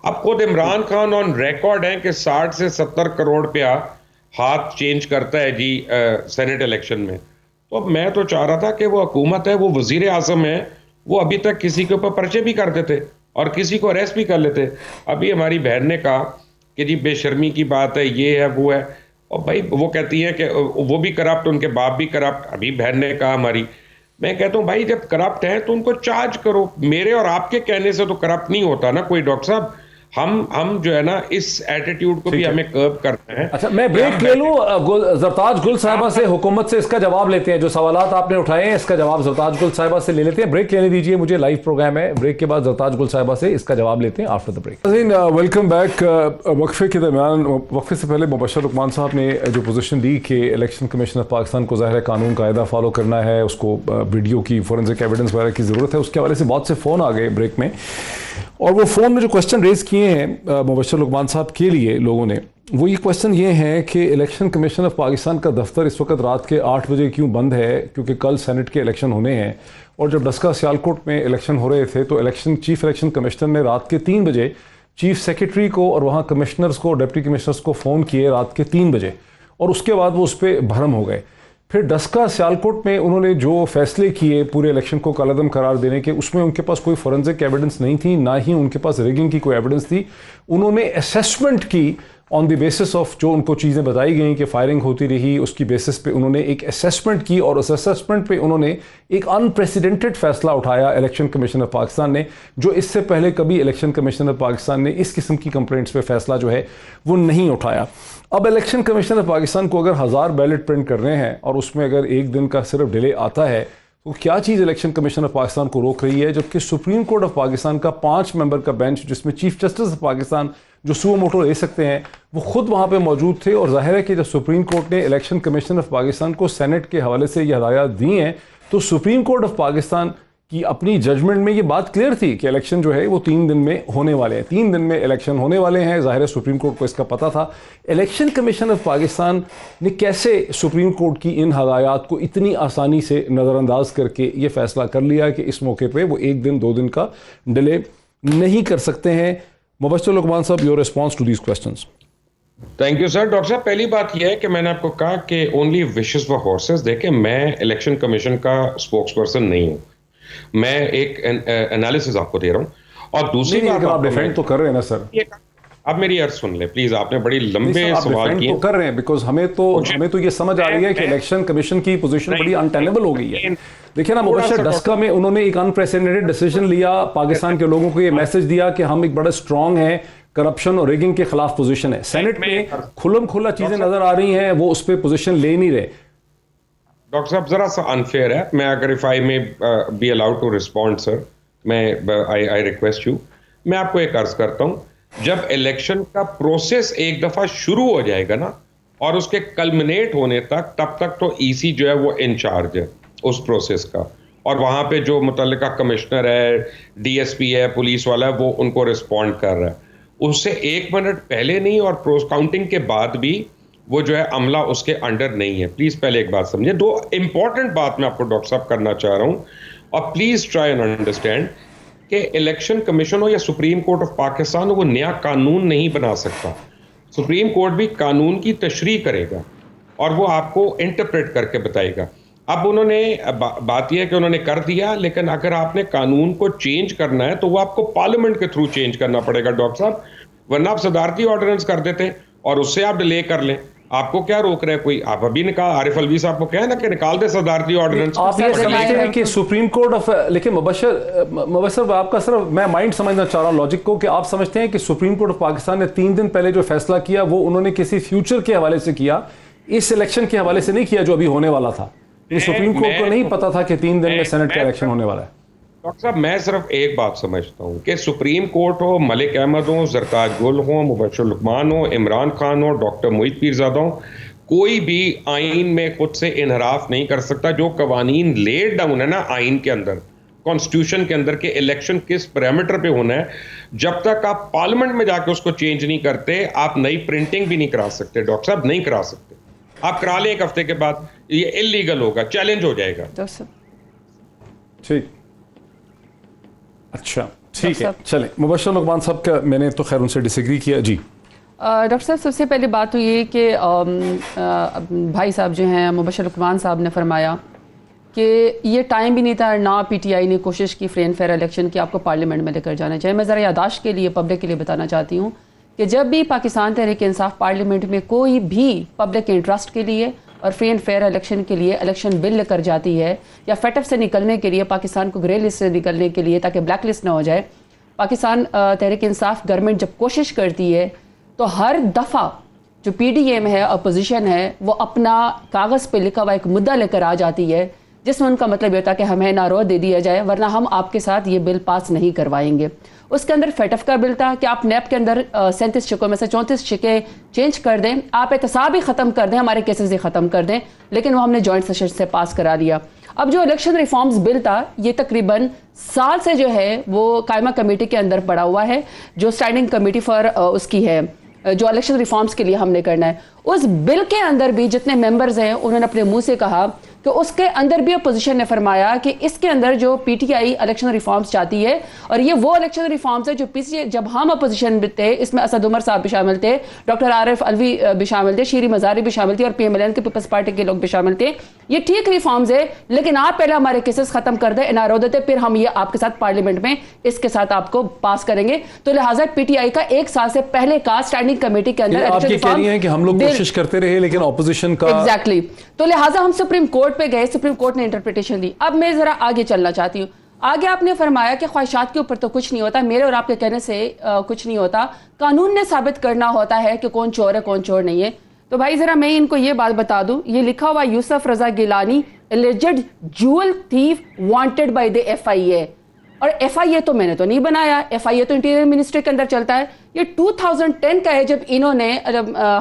اب خود عمران خان آن ریکارڈ ہیں کہ 60 سے 70 کروڑ روپیہ ہاتھ چینج کرتا ہے جی سینٹ الیکشن میں۔ تو اب میں تو چاہ رہا تھا کہ وہ حکومت ہے، وہ وزیر اعظم ہے، وہ ابھی تک کسی کے اوپر پرچے بھی کر دیتے اور کسی کو اریسٹ بھی کر لیتے۔ ابھی ہماری بہن نے کہا کہ جی بے شرمی کی بات ہے، یہ ہے وہ ہے، اور بھائی وہ کہتی ہیں کہ وہ بھی کرپٹ، ان کے باپ بھی کرپٹ۔ ابھی بہن نے کہا ہماری، میں کہتا ہوں بھائی جب کرپٹ ہیں تو ان کو چارج کرو، میرے اور آپ کے کہنے سے تو کرپٹ نہیں ہوتا نا کوئی ڈاکٹر صاحب۔ ہم جو ہے نا اس ایٹیٹیوڈ کو بھی ہمیں کرب کرنا ہے. اچھا میں بریک لے لوں, زرتاج گل صاحبہ سے حکومت سے اس کا جواب لیتے ہیں, جو سوالات آپ نے اٹھائے ہیں اس کا جواب زرتاج گل صاحبہ سے لے لیتے ہیں. بریک لینے دیجئے مجھے, لائیو پروگرام ہے, بریک کے بعد زرتاج گل صاحبہ سے اس کا جواب لیتے ہیں after the break. Welcome back. وقفے کے درمیان, وقفے سے پہلے مبشر لقمان صاحب نے جو پوزیشن دی کہ الیکشن کمیشن آف پاکستان کو ظاہر ہے قانون قاعدہ فالو کرنا ہے, اس کو ویڈیو کی فورنزک ایویڈنس وغیرہ کی ضرورت ہے, اس کے حوالے سے بہت سے فون آ گئے بریک میں, اور وہ فون میں جو کوشچن ریز کیے ہیں مبشر لقمان صاحب کے لیے لوگوں نے, وہ یہ کوشچن یہ ہیں کہ الیکشن کمیشن آف پاکستان کا دفتر اس وقت رات کے 8 بجے کیوں بند ہے, کیونکہ کل سینٹ کے الیکشن ہونے ہیں, اور جب ڈسکا سیالکوٹ میں الیکشن ہو رہے تھے تو چیف الیکشن کمشنر نے رات کے 3 بجے چیف سیکرٹری کو اور وہاں کمشنرز کو, ڈپٹی کمشنرز کو فون کیے رات کے 3 بجے, اور اس کے بعد وہ اس پہ بھرم ہو گئے. پھر ڈسکا سیالکوٹ میں انہوں نے جو فیصلے کیے پورے الیکشن کو کالعدم قرار دینے کے, اس میں ان کے پاس کوئی فورنزک ایویڈنس نہیں تھی, نہ ہی ان کے پاس ریگنگ کی کوئی ایویڈنس تھی. انہوں نے اسیسمنٹ کی آن دی بیسس آف جو ان کو چیزیں بتائی گئیں کہ فائرنگ ہوتی رہی, اس کی بیسس پہ انہوں نے ایک اسیسمنٹ کی, اور اس اسیسمنٹ پہ انہوں نے ایک انپریسیڈنٹڈ فیصلہ اٹھایا الیکشن کمیشن آف پاکستان نے, جو اس سے پہلے کبھی الیکشن کمیشن آف پاکستان نے اس قسم کی کمپلینٹس پہ فیصلہ جو ہے وہ نہیں اٹھایا. اب الیکشن کمیشن آف پاکستان کو اگر 1000 بیلٹ پرنٹ کرنے ہیں اور اس میں اگر ایک دن کا صرف ڈیلے آتا ہے, تو کیا چیز الیکشن کمیشن آف پاکستان کو روک رہی ہے, جبکہ سپریم کورٹ آف پاکستان کا 5 ممبر کا بینچ, جس میں چیف جسٹس آف پاکستان جو سو موٹو لے سکتے ہیں, وہ خود وہاں پہ موجود تھے. اور ظاہر ہے کہ جب سپریم کورٹ نے الیکشن کمیشن آف پاکستان کو سینٹ کے حوالے سے یہ ہدایات دی ہیں, تو سپریم کورٹ آف پاکستان کی اپنی ججمنٹ میں یہ بات کلیئر تھی کہ الیکشن جو ہے وہ 3 دن میں ہونے والے ہیں, 3 دن میں الیکشن ہونے والے ہیں. ظاہر ہے سپریم کورٹ کو اس کا پتہ تھا. الیکشن کمیشن آف پاکستان نے کیسے سپریم کورٹ کی ان ہدایات کو اتنی آسانی سے نظر انداز کر کے یہ فیصلہ کر لیا کہ اس موقع پہ وہ 1 دن 2 دن کا ڈیلے نہیں کر سکتے ہیں؟ مبشر لقمان صاحب, your response to these questions. Thank you sir. Doctor صاحب, پہلی بات یہ ہے کہ میں نے آپ کو کہا کہ اونلی وشز فار ہارسز. دیکھیں, میں الیکشن کمیشن کا اسپوکس پرسن نہیں ہوں, میں ایک انالیسز آپ کو دے رہا ہوں. اور دوسری بات, آپ ڈیفینڈ تو کر رہے ہیں نا سر, آپ میری عرض سن لیں پلیز. آپ نے بڑی لمبے سوال کیے, کر رہے ہیں بیکاز ہمیں تو یہ سمجھ آ رہی ہے کہ الیکشن کمیشن کی پوزیشن بڑی انٹینیبل ہو گئی ہے. دیکھیں نا مبشر, ڈسکا میں انہوں نے ایک انپریسیڈنٹڈ ڈیسیژن لیا, پاکستان کے لوگوں کو یہ میسج دیا کہ ہم ایک بڑا اسٹرانگ ہیں, کرپشن اور ریگنگ کے خلاف پوزیشن ہے. سینٹ میں کھلم کھلا چیزیں نظر آ رہی ہیں, وہ اس پہ پوزیشن لے نہیں رہے. ڈاکٹر صاحب ذرا سا انفیئر ہے, میں اگر اف آئی میں بی الاؤڈ ٹو ریسپونڈ سر, میں آئی ریکویسٹ یو, میں آپ کو ایک عرض کرتا ہوں, جب الیکشن کا پروسیس ایک دفعہ شروع ہو جائے گا نا, اور اس کے کلمنیٹ ہونے تک, تب تک تو ای سی جو ہے وہ انچارج ہے اس پروسیس کا, اور وہاں پہ جو متعلقہ کمشنر ہے, ڈی ایس پی ہے, پولیس والا ہے, وہ ان کو رسپونڈ کر رہا ہے. اس سے 1 منٹ پہلے نہیں اور کاؤنٹنگ کے بعد بھی وہ جو ہے عملہ اس کے انڈر نہیں ہے. پلیز پہلے ایک بات سمجھیں. 2 امپورٹنٹ بات میں آپ کو ڈاکٹر صاحب کرنا چاہ رہا ہوں, اور پلیز ٹرائی اینڈ انڈرسٹینڈ کہ الیکشن کمیشن ہو یا سپریم کورٹ آف پاکستان ہو, وہ نیا قانون نہیں بنا سکتا. سپریم کورٹ بھی قانون کی تشریح کرے گا اور وہ آپ کو انٹرپریٹ کر کے بتائے گا. اب انہوں نے بات یہ ہے کہ انہوں نے کر دیا, لیکن اگر آپ نے قانون کو چینج کرنا ہے تو وہ آپ کو پارلیمنٹ کے تھرو چینج کرنا پڑے گا ڈاکٹر صاحب, ورنہ آپ صدارتی آرڈیننس کر دیتے اور اس سے آپ ڈیلے کر لیں. آپ کو کیا روک رہا ہے کوئی؟ آپ ابھی عارف الوی صاحب کو کہا نا کہ نکال دے صدارتی آرڈیننس. آپ یہ سمجھتے ہیں کہ سپریم کورٹ آف, لیکن مبشر آپ کا صرف میں مائنڈ سمجھنا چاہ رہا ہوں لاجک کو, کہ آپ سمجھتے ہیں کہ سپریم کورٹ آف پاکستان نے 3 دن پہلے جو فیصلہ کیا وہ انہوں نے کسی فیوچر کے حوالے سے کیا, اس الیکشن کے حوالے سے نہیں کیا جو ابھی ہونے والا تھا. سپریم کورٹ کو نہیں پتا تھا کہ 3 دن میں سینٹ کا الیکشن ہونے والا ہے. ڈاکٹر صاحب, میں صرف ایک بات سمجھتا ہوں کہ سپریم کورٹ ہو, ملک احمد ہو, زرتاج گل ہو, مبشر لقمان ہو, عمران خان ہو, ڈاکٹر محیط پیرزادہ ہو, کوئی بھی آئین میں خود سے انحراف نہیں کر سکتا. جو قوانین لیڈ ڈاؤن ہے نا آئین کے اندر, کانسٹیٹیوشن کے اندر, کہ الیکشن کس پیرامیٹر پہ ہونا ہے, جب تک آپ پارلیمنٹ میں جا کے اس کو چینج نہیں کرتے, آپ نئی پرنٹنگ بھی نہیں کرا سکتے. ڈاکٹر صاحب, نہیں کرا سکتے. آپ کرا لیں 1 ہفتے کے بعد, یہ انلیگل ہوگا, چیلنج ہو جائے گا. ٹھیک, اچھا ٹھیک ہے, چلیں. مبشر لقمان صاحب کا میں نے تو خیر ان سے ڈس ایگری کیا. جی ڈاکٹر صاحب, سب سے پہلی بات تو یہ کہ بھائی صاحب جو ہیں مبشر لقمان صاحب نے فرمایا کہ یہ ٹائم بھی نہیں تھا, نہ پی ٹی آئی نے کوشش کی فرین فیئر الیکشن کی آپ کو پارلیمنٹ میں لے کر جانا چاہیے. میں ذرا یاداشت کے لیے پبلک کے لیے بتانا چاہتی ہوں کہ جب بھی پاکستان تحریک انصاف پارلیمنٹ میں کوئی بھی پبلک انٹرسٹ کے لیے اور فری اینڈ فیئر الیکشن کے لیے الیکشن بل لے کر جاتی ہے, یا فیٹ ایف سے نکلنے کے لیے, پاکستان کو گرے لسٹ سے نکلنے کے لیے تاکہ بلیک لسٹ نہ ہو جائے, پاکستان تحریک انصاف گورنمنٹ جب کوشش کرتی ہے تو ہر دفعہ جو پی ڈی ایم ہے اپوزیشن ہے وہ اپنا کاغذ پہ لکھا ہوا ایک مدعا لے کر آ جاتی ہے جس میں ان کا مطلب یہ ہوتا ہے کہ ہمیں ناروا دے دیا جائے ورنہ ہم آپ کے ساتھ یہ بل پاس نہیں کروائیں گے. اس کے اندر فیٹف کا بل تھا کہ آپ نیب کے اندر 37 شکوں میں سے 34 شکیں چینج کر دیں, آپ احتساب ہی ختم کر دیں, ہمارے کیسز ہی ختم کر دیں, لیکن وہ ہم نے جوائنٹ سیشن سے پاس کرا لیا. اب جو الیکشن ریفارمز بل تھا یہ تقریباً سال سے جو ہے وہ قائمہ کمیٹی کے اندر پڑا ہوا ہے, جو اسٹینڈنگ کمیٹی فار اس کی ہے جو الیکشن ریفارمز کے لیے ہم نے کرنا ہے. اس بل کے اندر بھی جتنے ممبرز ہیں انہوں نے اپنے منہ سے کہا کہ اس کے اندر بھی اپوزیشن نے فرمایا کہ اس کے اندر جو P T I election reforms چاہتی ہے, اور یہ وہ الیکشن ریفارمز ہے جو پی سی جب ہم اپوزیشن میں تھے اس میں اسد عمر صاحب بھی شامل تھے, ڈاکٹر عارف الوی بھی شامل تھے, شیری مزاری بھی شامل تھی, اور پی ایم ایل این کے پیپلز پارٹی کے لوگ بھی شامل تھے. یہ ٹھیک ریفارمز ہے لیکن آپ پہلے ہمارے کیسز ختم کر دیں, انارو دیتے, پھر ہم یہ آپ کے ساتھ پارلیمنٹ میں اس کے ساتھ آپ کو پاس کریں گے. تو لہٰذا پی ٹی آئی کا ایک سال سے پہلے کا اسٹینڈنگ کمیٹی کے اندر آپ یہ کہہ رہی ہیں کہ ہم لوگ کوشش کرتے رہے لیکن اپوزیشن کا ایگزیکٹلی, تو لہٰذا ہم سپریم کورٹ پہ گئے, سپریم کورٹ نے انٹرپریٹیشن دی. اب میں ذرا آگے چلنا چاہتی ہوں. آگے آپ نے فرمایا کہ خواہشات کے اوپر تو کچھ نہیں ہوتا, میرے اور آپ کے کہنے سے کچھ نہیں ہوتا, قانون نے ثابت کرنا ہوتا ہے کہ کون چور ہے کون چور نہیں ہے. تو بھائی ذرا میں ان کو یہ بات بتا دوں, یہ لکھا ہوا Yousaf Raza Gilani alleged jewel thief wanted by the FIA, اور ایف آئی اے تو میں نے تو نہیں بنایا, ایف آئی اے تو انٹیریئر منسٹری کے اندر چلتا ہے. یہ 2010 کا ہے جب انہوں نے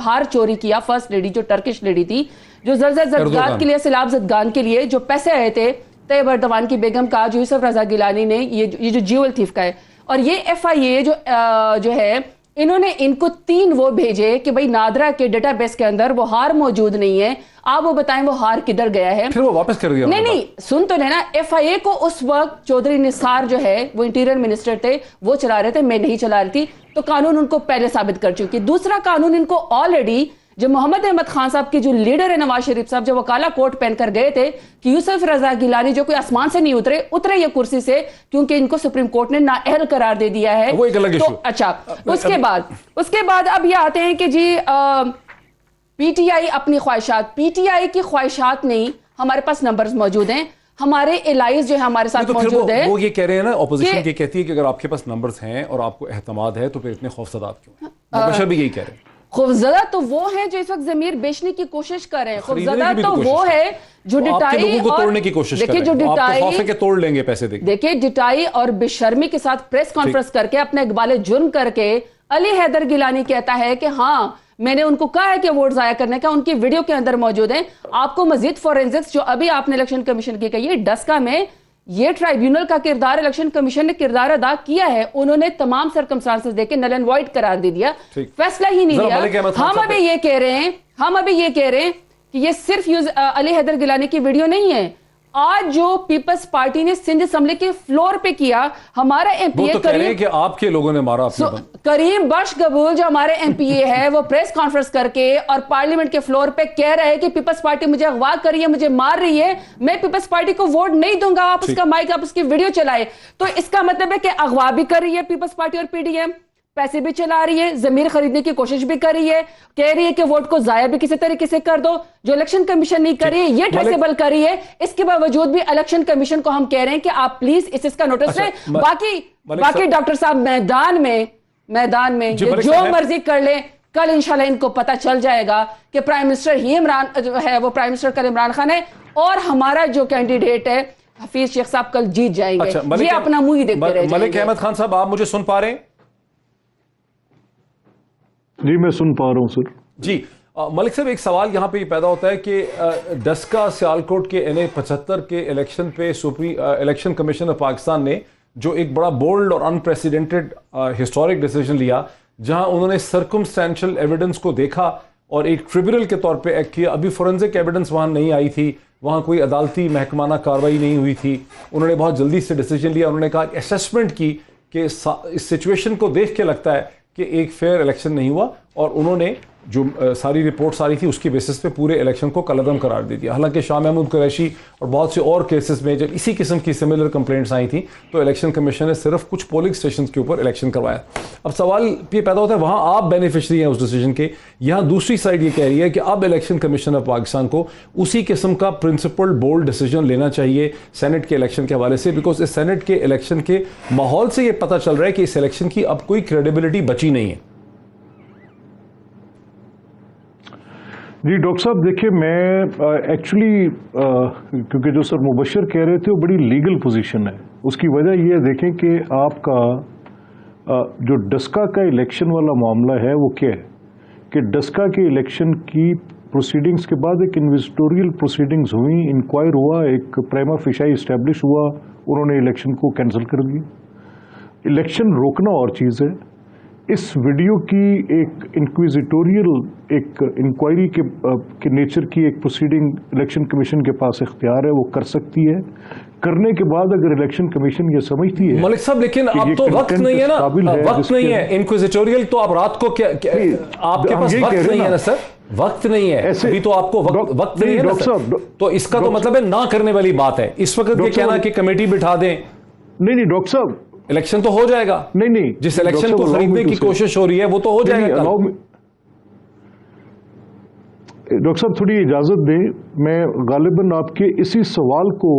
ہار چوری کیا, فرسٹ لیڈی جو ٹرکش لیڈی تھی جو زدگان کے لیے, سیلاب زدگان کے لیے جو پیسے آئے تھے طیب اردوان کی بیگم کا, جو یوسف رضا گیلانی نے یہ جو جیول تھیف کا ہے. اور یہ ایف آئی اے جو ہے انہوں نے ان کو 3 وہ بھیجے کہ بھئی نادرا کے ڈیٹا بیس کے اندر وہ ہار موجود نہیں ہے, آپ وہ بتائیں وہ ہار کدھر گیا ہے. پھر وہ واپس کر دیا. نہیں سن تو لینا, ایف آئی اے کو اس وقت چودھری نثار جو ہے وہ انٹیریئر منسٹر تھے, وہ چلا رہے تھے, میں نہیں چلا رہی تھی, تو قانون ان کو پہلے ثابت کر چکی. دوسرا قانون ان کو آلریڈی جو محمد احمد خان صاحب کے جو لیڈر ہے نواز شریف صاحب, جو وہ کالا کوٹ پہن کر گئے تھے کہ یوسف رضا گیلانی جو کوئی آسمان سے نہیں اترے یہ کرسی سے, کیونکہ ان کو سپریم کورٹ نے نااہل قرار دے دیا ہے. وہ ایک الگ ایشو. اچھا, اس کے بعد اب یہ آتے ہیں کہ جی پی ٹی آئی اپنی خواہشات, پی ٹی آئی کی خواہشات نہیں, ہمارے پاس نمبرز موجود ہیں, ہمارے الائز جو ہے ہمارے ساتھ موجود ہے. وہ یہ کہہ رہے ہیں نا, اپوزیشن یہ کہتی ہے کہ اگر آپ کے پاس نمبرز ہیں اور آپ کو اعتماد ہے تو پھر اتنے خوفزدات کیوں ہیں؟ بشر بھی یہی کہہ رہے ہیں. خوفزدہ تو وہ ہیں جو اس وقت ضمیر بیچنے کی کوشش کر رہے ہیں, خوفزدہ تو وہ ہے جو ڈٹائی لوگوں کو توڑنے کی کوشش کر رہے ہیں, آپ کو خوف ہے کہ توڑ لیں گے پیسے دے کے. دیکھیں ڈٹائی اور بے شرمی کے ساتھ پریس کانفرنس کر کے اپنے اقبال جرم کر کے علی حیدر گیلانی کہتا ہے کہ ہاں میں نے ان کو کہا ہے کہ ووٹ ضائع کرنے کا, ان کی ویڈیو کے اندر موجود ہیں. آپ کو مزید فورینزکس جو ابھی آپ نے الیکشن کمیشن کی کہی ہے, ڈسکا میں یہ ٹرائیبیونل کا کردار الیکشن کمیشن نے کردار ادا کیا ہے, انہوں نے تمام سرکمسٹانسز دے کے نل اینڈ وائڈ قرار دے دیا, فیصلہ ہی نہیں لیا. ہم ابھی یہ کہہ رہے ہیں کہ یہ صرف علی حیدر گیلانی کی ویڈیو نہیں ہے. آج جو پیپلز پارٹی نے سندھ اسمبلی کے فلور پہ کیا, ہمارا ایم پی اے کہ آپ کے لوگوں نے مارا کریم بخش قبول جو ہمارے ایم پی اے ہے, وہ پریس کانفرنس کر کے اور پارلیمنٹ کے فلور پہ کہہ رہا ہے کہ پیپلز پارٹی مجھے اغوا کر رہی ہے, مجھے مار رہی ہے, میں پیپلز پارٹی کو ووٹ نہیں دوں گا. آپ اس کا مائک, آپ اس کی ویڈیو چلائے, تو اس کا مطلب ہے کہ اغوا بھی کر رہی ہے پیپلز پارٹی اور پی ڈی ایم, پیسے بھی چلا رہی ہے, ضمیر خریدنے کی کوشش بھی کر رہی ہے, کہہ رہی ہے کہ ووٹ کو ضائع بھی کسی طریقے سے کر دو, جو الیکشن کمیشن نہیں کر رہی ہے یہ ٹریسیبل کر رہی ہے. اس کے باوجود بھی الیکشن کمیشن کو ہم کہہ رہے ہیں کہ آپ پلیز اس کا نوٹس لیں. باقی ڈاکٹر صاحب میدان میں جو مرضی کر لیں, کل انشاءاللہ ان کو پتا چل جائے گا کہ پرائم منسٹر ہی عمران ہے, وہ پرائم منسٹر کل عمران خان ہے, اور ہمارا جو کینڈیڈیٹ ہے حفیظ شیخ صاحب کل جیت جائیں گے. یہ اپنا منہ ہی دیکھتے رہ جائیں گے. ملک احمد خان صاحب آپ مجھے سن پا رہے ہیں؟ جی میں سن پا رہا ہوں سر. جی ملک صاحب, ایک سوال یہاں پہ یہ پیدا ہوتا ہے کہ ڈسکا سیالکوٹ کے NA-75 کے الیکشن پہ الیکشن کمیشن آف پاکستان نے جو ایک بڑا بولڈ اور انپریسیڈنٹڈ ہسٹورک ڈیسیجن لیا, جہاں انہوں نے سرکمسٹینشل ایویڈنس کو دیکھا اور ایک ٹریبیونل کے طور پہ ایکٹ کیا. ابھی فورنزک ایویڈنس وہاں نہیں آئی تھی, وہاں کوئی عدالتی محکمانہ کارروائی نہیں ہوئی تھی, انہوں نے بہت جلدی سے ڈیسیجن لیا. انہوں نے کہا اسیسمنٹ کی کہ اس سچویشن کو دیکھ کے لگتا ہے کہ ایک فیئر الیکشن نہیں ہوا, اور انہوں نے जो सारी रिपोर्ट्स आ रही थी उसकी बेसिस पे पूरे इलेक्शन को कलअदम करार दे दिया। हालांकि शाह महमूद कुरैशी और बहुत से और केसेस में जब इसी किस्म की सिमिलर कंप्लेंट्स आई थी तो इलेक्शन कमीशन ने सिर्फ कुछ पोलिंग स्टेशन के ऊपर इलेक्शन करवाया। अब सवाल ये पैदा होता है, वहाँ आप बेनिफिशरी हैं उस डिसीजन के, यहाँ दूसरी साइड ये कह रही है कि अब इलेक्शन कमीशन ऑफ पाकिस्तान को उसी किस्म का प्रिंसिपल्ड बोल्ड डिसीजन लेना चाहिए सेनेट के इलेक्शन के हवाले से, बिकॉज इस सेनेट के इलेक्शन के माहौल से ये पता चल रहा है कि इस इलेक्शन की अब कोई क्रेडिबिलिटी बची नहीं है। जी डॉक्टर साहब देखिए, मैं एक्चुअली क्योंकि जो सर मुबशर कह रहे थे वो बड़ी लीगल पोजीशन है। उसकी वजह ये देखें कि आपका जो डस्का का इलेक्शन वाला मामला है वो क्या है कि डस्का के इलेक्शन की प्रोसीडिंग्स के बाद एक इन्वेस्टोरियल प्रोसीडिंग्स हुई, इंक्वायर हुआ, एक प्राइमा फेशियाई इस्टेब्लिश हुआ, उन्होंने इलेक्शन को कैंसिल कर दिया। इलेक्शन रोकना और चीज़ है। इस वीडियो की एक इंक्विजिटोरियल एक इंक्वायरी के नेचर की एक प्रोसीडिंग इलेक्शन कमीशन के पास इख्तियार है, वो कर सकती है। करने के बाद अगर इलेक्शन कमीशन ये समझती है मलिक साहब, लेकिन अब तो वक्त नहीं है ना, वक्त नहीं है इंक्विजिटोरियल, तो आप रात को क्या आपके पास वक्त नहीं है ना सर, वक्त नहीं है अभी तो आपको वक्त नहीं है ना सर, तो इसका तो मतलब है ना करने वाली बात है इस वक्त ये कहना कि कमेटी बिठा दें। नहीं डॉक्टर साहब, इलेक्शन तो हो जाएगा। नहीं जिस इलेक्शन को खरीदने की कोशिश हो रही है वो तो हो जाएगा। डॉक्टर साहब थोड़ी इजाजत दें, मैं गालिबन आपके इसी सवाल को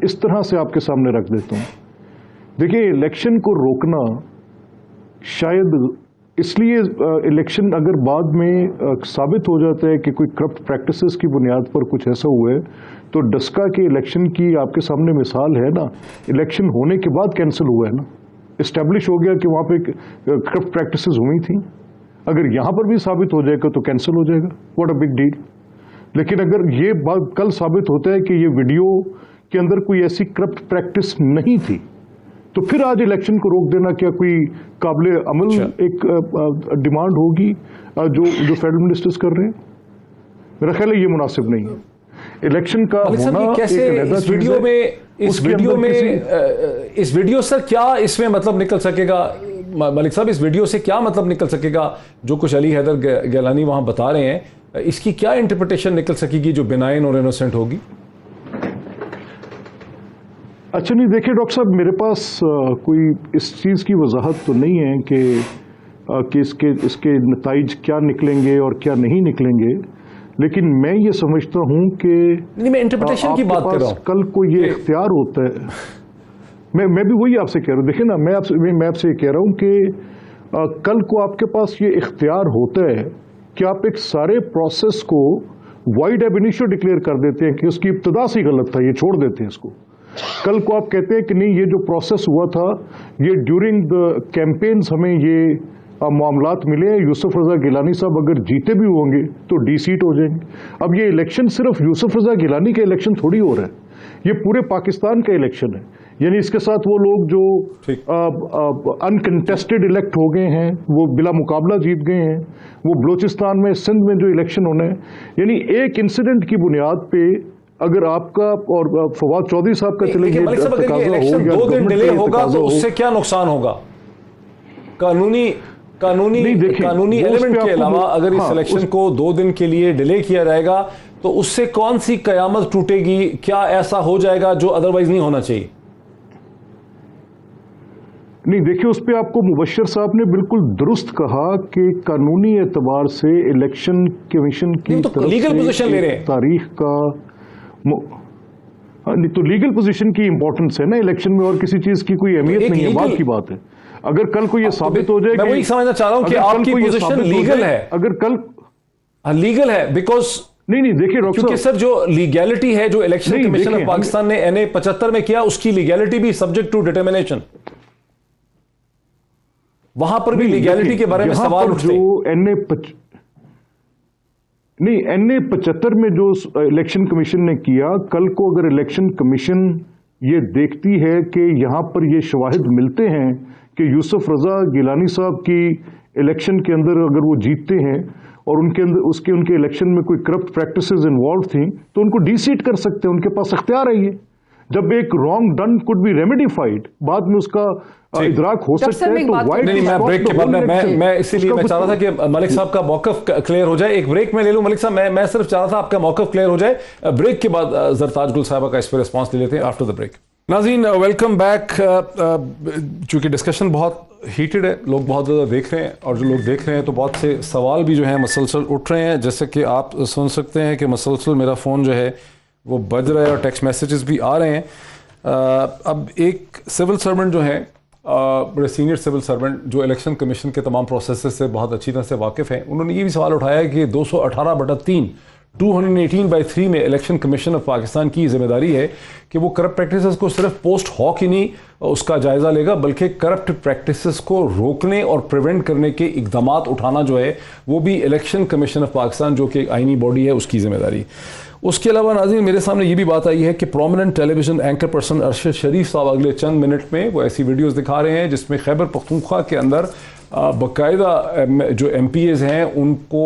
इस तरह से आपके सामने रख देता हूं। देखिए, इलेक्शन को रोकना शायद इसलिए इलेक्शन अगर बाद में साबित हो जाता है कि कोई करप्ट प्रैक्टिसेस की बुनियाद पर कुछ ऐसा हुआ है, तो डस्का के इलेक्शन की आपके सामने मिसाल है ना, इलेक्शन होने के बाद कैंसिल हुआ है ना, इस्टेब्लिश हो गया कि वहाँ पे करप्ट प्रैक्टिसेस हुई थी। अगर यहाँ पर भी साबित हो जाएगा तो कैंसिल हो जाएगा, व्हाट अ बिग डील। लेकिन अगर ये बात कल साबित होता है कि ये वीडियो के अंदर कोई ऐसी करप्ट प्रैक्टिस नहीं थी, तो फिर आज इलेक्शन को रोक देना क्या कोई काबिल अमल एक डिमांड होगी जो फेडरल मिनिस्टर्स कर रहे हैं? मेरा ख्याल है ये मुनासिब नहीं है। इलेक्शन का होना कैसे इस वीडियो सर क्या इसमें मतलब निकल सकेगा मलिक साहब, इस वीडियो से क्या मतलब निकल सकेगा जो कुछ अली हैदर गिलानी वहां बता रहे हैं, इसकी क्या इंटरप्रिटेशन निकल सकेगी जो बिनाइन और इनोसेंट होगी? अच्छा नहीं, देखिए डॉक्टर साहब, मेरे पास कोई इस चीज़ की वजाहत तो नहीं है कि इसके नताइज क्या निकलेंगे और क्या नहीं निकलेंगे, लेकिन मैं ये समझता हूं कि मैं इंटरप्रिटेशन की बात कर रहा हूं। कल को ये इख्तियार होता है, मैं भी वही आपसे कह रहा हूं। देखिए ना, मैं आपसे ये कह रहा हूं कि कल को आपके पास ये इख्तियार होता है कि आप एक सारे प्रोसेस को वाइड एब इनिशियो डिक्लेयर कर देते हैं कि उसकी इब्तिदा से गलत था, ये छोड़ देते हैं इसको। कल को आप कहते हैं कि नहीं, ये जो प्रोसेस हुआ था ये ड्यूरिंग द कैंपेन्स हमें ये मामलात मिले हैं, यूसुफ रजा गिलानी साहब अगर जीते भी होंगे तो डी सीट हो जाएंगे। अब ये इलेक्शन सिर्फ यूसुफ रजा गिलानी का इलेक्शन थोड़ी हो रहा है, ये पूरे पाकिस्तान का इलेक्शन है। यानी इसके साथ वो लोग जो अनकंटेस्टेड इलेक्ट हो गए हैं, वो बिला मुकाबला जीत गए हैं, वो बलोचिस्तान में, सिंध में जो इलेक्शन होना है, यानी एक इंसिडेंट की बुनियाद पे अगर आपका और फवाद चौधरी साहब का चले गए, इलेक्शन 2 दिन डिले होगा तो उससे क्या नुकसान होगा? कानूनी एलिमेंट के अलावा अगर इस इलेक्शन को 2 दिन के लिए डिले किया जाएगा तो उससे कौन सी कयामत टूटेगी? क्या ऐसा हो जाएगा जो अदरवाइज नहीं होना चाहिए? नहीं, देखिए, उस पर आपको मुबशर साहब ने बिल्कुल दुरुस्त कहा कि कानूनी एतबार से इलेक्शन कमीशन की तो लीगल पोजीशन ले रहे हैं, तारीख का नहीं तो लीगल पोजीशन की इंपॉर्टेंस है ना इलेक्शन में, और किसी चीज की कोई अहमियत नहीं है, बात की बात है। अगर कल को ये साबित हो जाए, मैं वही समझना चाह रहा हूं कि आपकी पोजीशन लीगल है, अगर कल लीगल है बिकॉज नहीं देखिए डॉक्टर, क्योंकि सर जो लीगैलिटी है जो इलेक्शन कमीशन ऑफ पाकिस्तान ने NA 75 में किया, उसकी लीगैलिटी भी सब्जेक्ट टू डिटर्मिनेशन, वहां पर भी लीगैलिटी के बारे में सवाल उठते हैं। NA 75 में जो इलेक्शन कमीशन ने किया, कल को अगर इलेक्शन कमीशन ये देखती है कि यहां पर ये शवाहिद मिलते हैं कि यूसुफ रजा गिलानी साहब की इलेक्शन के अंदर अगर वो जीतते हैं और उनके इलेक्शन में कोई करप्ट प्रैक्टिसेस इन्वॉल्व थी, तो उनको डी सीट कर सकते हैं, उनके पास अख्तियार है ये। जब एक रॉन्ग डन कुड बी रेमेडिफाइड, बाद में उसका इदराक हो सकता है, तो वाइड नहीं, मैं ब्रेक के बाद मैं इसीलिए मैं चाह रहा था कि मलिक साहब का मौकफ क्लियर हो जाए। एक ब्रेक में ले लूं मलिक साहब, मैं सिर्फ चाह रहा था आपका मौकफ क्लियर हो जाए। ब्रेक के बाद जरताज गुल साहिबा का इस पर रिस्पॉन्स ले लेते हैं आफ्टर द ब्रेक। नाज़रीन वेलकम बैक। चूंकि डिस्कशन बहुत हीटेड है, लोग बहुत ज़्यादा देख रहे हैं, और जो लोग देख रहे हैं तो बहुत से सवाल भी जो हैं मसलसल उठ रहे हैं। जैसे कि आप सुन सकते हैं कि मसलसल मेरा फ़ोन जो है वो बज रहा है और टेक्स्ट मैसेजेस भी आ रहे हैं। अब एक सिविल सर्वेंट जो हैं, बड़े सीनियर सिविल सर्वेंट जो इलेक्शन कमीशन के तमाम प्रोसेस से बहुत अच्छी तरह से वाकिफ़ हैं, उन्होंने ये भी सवाल उठाया कि 218/3 218/3 में इलेक्शन कमीशन ऑफ पाकिस्तान की जिम्मेदारी है कि वो करप्ट प्रैक्टिसेस को सिर्फ पोस्ट हॉक ही नहीं उसका जायज़ा लेगा, बल्कि करप्ट प्रैक्टिसेस को रोकने और प्रिवेंट करने के इक़दामात उठाना जो है वो भी इलेक्शन कमीशन ऑफ पाकिस्तान जो कि एक आइनी बॉडी है उसकी ज़िम्मेदारी। उसके अलावा नाज़रीन मेरे सामने ये भी बात आई है कि prominent television anchor person Arshad Sharif साहब अगले चंद मिनट में वो ऐसी वीडियोज़ दिखा रहे हैं जिसमें खैबर पख्तूनख्वा के अंदर बाकायदा जो MPAs हैं उनको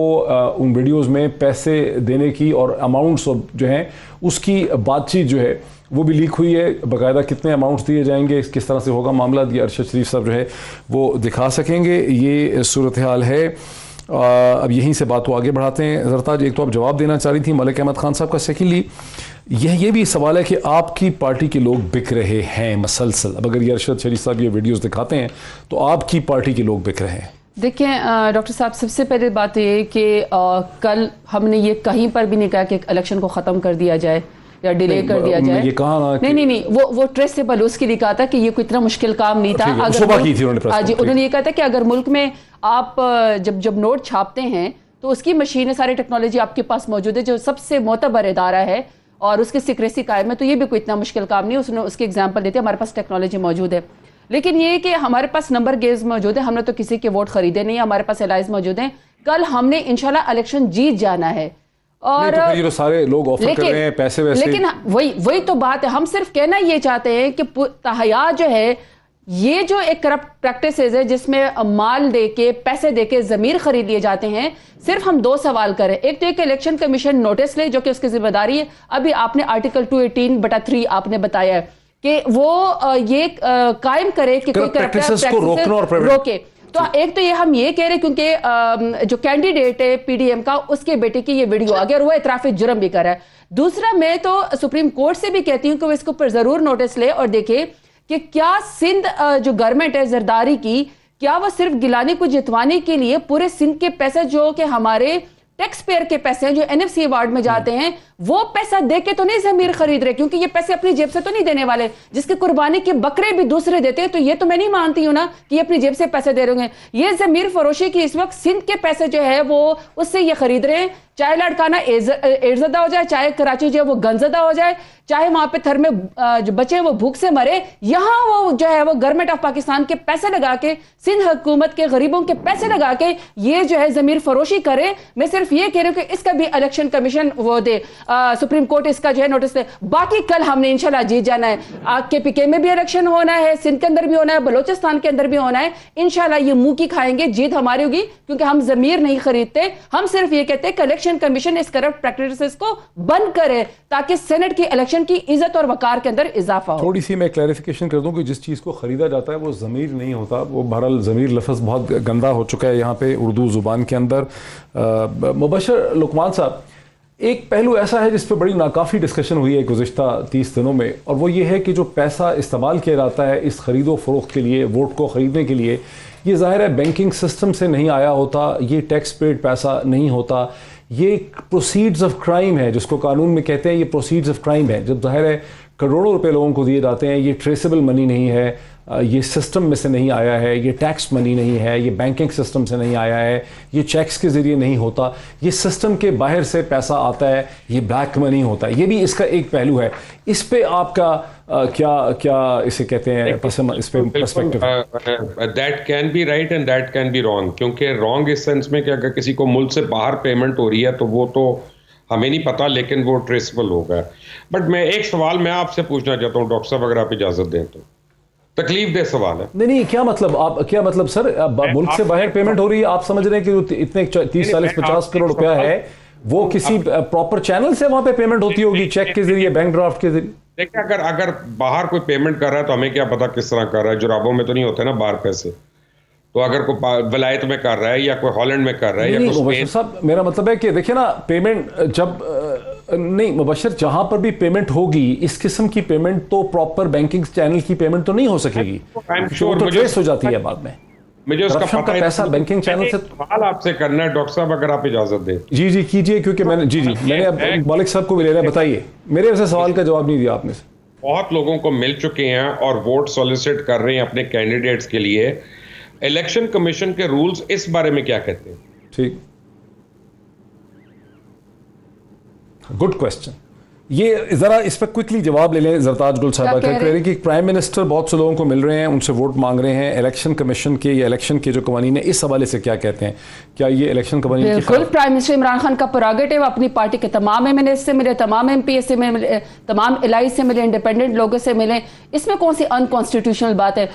उन वीडियोज़ में पैसे देने की और अमाउंट्स जो हैं उसकी बातचीत जो है वो भी लीक हुई है। बाकायदा कितने अमाउंट्स दिए जाएंगे, किस तरह से होगा मामला, ये अरशद शरीफ साहब जो है वो दिखा सकेंगे। ये सूरत हाल है। अब यहीं से बात को आगे बढ़ाते हैं। जरताज, एक तो आप जवाब देना चाह रही थी मलिक अहमद खान साहब का, सेकेंडली ये भी सवाल है कि आपकी पार्टी के लोग बिक रहे हैं मसलसल। अब अगर ये अरशद शरीफ साहब ये वीडियोस दिखाते हैं तो आपकी पार्टी के लोग बिक रहे हैं। देखिए डॉक्टर साहब, सबसे पहले बात ये कि कल हमने ये कहीं पर भी नहीं कहा कि इलेक्शन को ख़त्म कर दिया जाए या डिले कर दिया जाए। ये कहा ना नहीं, वो ट्रेसेबल, उसके लिए कहा था कि ये कोई इतना मुश्किल काम नहीं था। उन्होंने ये कहा था कि अगर मुल्क में आप जब नोट छापते हैं तो उसकी मशीनें, सारी टेक्नोलॉजी आपके पास मौजूद है, जो सबसे मोतबर इदारा है और उसकी सिक्रेसी कायम है, तो ये भी कोई इतना मुश्किल काम नहीं। उसने उसके एग्जाम्पल देते, हमारे पास टेक्नोलॉजी मौजूद है। लेकिन ये कि हमारे पास नंबर गेम्स मौजूद है, हमने तो किसी के वोट खरीदे नहीं, हमारे पास एलाइज मौजूद हैं। कल हमने इंशाल्लाह इलेक्शन जीत जाना है। और तो ये सारे लोग ऑफर कर रहे हैं पैसे वैसे, लेकिन वही तो बात है। हम सिर्फ कहना ये चाहते हैं कि तहया जो है, ये जो एक करप्ट प्रैक्टिसेस है जिसमें माल देके, पैसे देके ज़मीर खरीद लिए जाते हैं, सिर्फ हम दो सवाल करें। एक तो एक इलेक्शन कमीशन नोटिस ले, जो कि उसकी जिम्मेदारी है। अभी आपने आर्टिकल 218/3 आपने बताया है कि वो ये कायम करे कि कोई करप्ट प्रैक्टिसेस को रोके। तो एक तो ये हम ये कह रहे क्योंकि जो कैंडिडेट है PDM का, उसके बेटे की ये वीडियो अगर वो इतराफ़ जुर्म भी कर रहा है। दूसरा, मैं तो सुप्रीम कोर्ट से भी कहती हूँ कि वो इसके ऊपर जरूर नोटिस ले और देखे कि क्या सिंध जो गवर्नमेंट है जरदारी की, क्या वो सिर्फ गिलानी को जितवाने के लिए पूरे सिंध के पैसे जो कि हमारे टैक्स पेयर के पैसे हैं जो NFC अवार्ड में जाते हैं, वो पैसा दे के तो नहीं ज़मीर खरीद रहे, क्योंकि ये पैसे अपनी जेब से तो नहीं देने वाले। जिसकी कुर्बानी के बकरे भी दूसरे देते हैं, तो ये तो मैं नहीं मानती हूँ ना कि ये अपनी जेब से पैसे दे रहे होंगे। ये ज़मीर फरोशी की इस वक्त सिंध के पैसे जो है वो उससे ये खरीद रहे हैं। चाहे लाड़काना एड्सदा हो जाए, चाहे कराची जो है वो गंजदा हो जाए, चाहे वहां पे थर में जो बचे वो भूख से मरे, यहाँ वो जो है वो गवर्नमेंट ऑफ पाकिस्तान के पैसे लगा के, सिंध हुकूमत के गरीबों के पैसे लगा के ये जो है जमीर फरोशी करे। मैं सिर्फ ये कह रही हूँ कि इसका भी इलेक्शन कमीशन वो दे, सुप्रीम कोर्ट इसका जो है नोटिस दे। बाकी कल हमने इंशाल्लाह जीत जाना है। KPK में भी इलेक्शन होना है, सिंध के अंदर भी होना है, बलोचिस्तान के अंदर भी होना है। इंशाल्लाह ये मुंह की खाएंगे, जीत हमारी होगी, क्योंकि हम जमीर नहीं खरीदते। हम सिर्फ ये कहते हैं कि इलेक्शन कमीशन इस करप्ट प्रैक्टिसेस को बंद करे ताकि सेनेट की इलेक्शन की इज्जत और वकार के अंदर इजाफा हो। थोड़ी सी मैं क्लैरिफिकेशन कर दूं कि जिस चीज़ को खरीदा जाता है वो ज़मीर नहीं होता। वो बहरहाल ज़मीर लफ्ज़ बहुत गंदा हो चुका है यहाँ पे उर्दू ज़ुबान के अंदर। मुबशर लुकमान साहब, एक पहलू ऐसा है जिस पर बड़ी नाकाफ़ी डिस्कशन हुई है गुज़िश्ता 30 दिनों में, और वो ये है कि जो पैसा इस्तेमाल किया जाता है इस खरीदो फरोख्त के लिए, वोट को ख़रीदने के लिए, ये ज़ाहिर है बैंकिंग सिस्टम से नहीं आया होता, ये टैक्स पेड पैसा नहीं होता, ये प्रोसीड्स ऑफ क्राइम है जिसको कानून में कहते हैं। ये प्रोसीड्स ऑफ क्राइम है। जब ज़ाहिर है करोड़ों रुपए लोगों को दिए जाते हैं, ये ट्रेसेबल मनी नहीं है, ये सिस्टम में से नहीं आया है, ये टैक्स मनी नहीं है, ये बैंकिंग सिस्टम से नहीं आया है, ये चेक्स के ज़रिए नहीं होता, ये सिस्टम के बाहर से पैसा आता है, ये ब्लैक मनी होता है। ये भी इसका एक पहलू है। इस पे आपका क्या इसे कहते हैं इस पे perspective? That can be right and that can be wrong, क्योंकि रॉन्ग इस सेंस में कि अगर किसी को मुल्क से बाहर पेमेंट हो रही है तो वो तो हमें नहीं पता, लेकिन वो ट्रेसेबल होगा। बट मैं एक सवाल मैं आपसे पूछना चाहता हूँ डॉक्टर साहब, अगर आप इजाजत दें तो। तकलीफ दे सवाल है। नहीं, क्या मतलब सर, मुल्क से बाहर पेमेंट हो रही है, आप समझ रहे हैं कि इतने 30-40-50 करोड़ रुपया है, वो किसी प्रॉपर चैनल से वहां पे पेमेंट होती होगी, चेक के जरिए, बैंक ड्राफ्ट के जरिए? देखिए अगर बाहर कोई पेमेंट कर रहा है तो हमें क्या पता किस तरह कर रहा है, जुराबों में तो नहीं होते ना बाहर पैसे, तो अगर कोई वलायत में कर रहा है या कोई हॉलैंड में कर रहा है या नहीं कोई मुबशर साहब, मेरा मतलब है कि देखिए ना, पेमेंट जब नहीं मुबशर, जहां पर भी पेमेंट होगी इस किस्म की पेमेंट तो प्रॉपर बैंकिंग चैनल की पेमेंट तो नहीं हो सकेगी, वो तो ट्रेस हो जाती है बाद में। मुझे उसका करप्शन का पता पैसा बैंकिंग चैनल से सवाल आपसे करना है डॉक्टर साहब, अगर आप इजाजत दें। जी जी कीजिए, क्योंकि मैंने मैंने अब मलिक साहब को भी ले लिया। बताइए, मेरे वैसे सवाल का जवाब नहीं दिया आपने। बहुत लोगों को मिल चुके हैं और वोट सॉलिसिट कर रहे हैं अपने कैंडिडेट्स के लिए। इलेक्शन कमीशन के रूल्स इस बारे में क्या कहते हैं? ठीक, गुड क्वेश्चन। ये जरा इस पर क्विकली जवाब ले लें जरताज गुल साहबा। क्या कह रहे हैं कि प्राइम मिनिस्टर बहुत से लोगों को मिल रहे हैं, उनसे वोट मांग रहे हैं, इलेक्शन कमीशन के या इलेक्शन के जो कवानीन है इस हवाले से क्या कहते हैं? क्या ये इलेक्शन कवानीन बिल्कुल प्राइम मिनिस्टर इमरान खान का प्रोगेटिव, अपनी पार्टी के तमाम एमएनए से मिले, तमाम एमपी से मिले, तमाम एलआई से मिले, इंडिपेंडेंट लोगों से मिले, इसमें कौन सी अनकॉन्स्टिट्यूशनल बात है?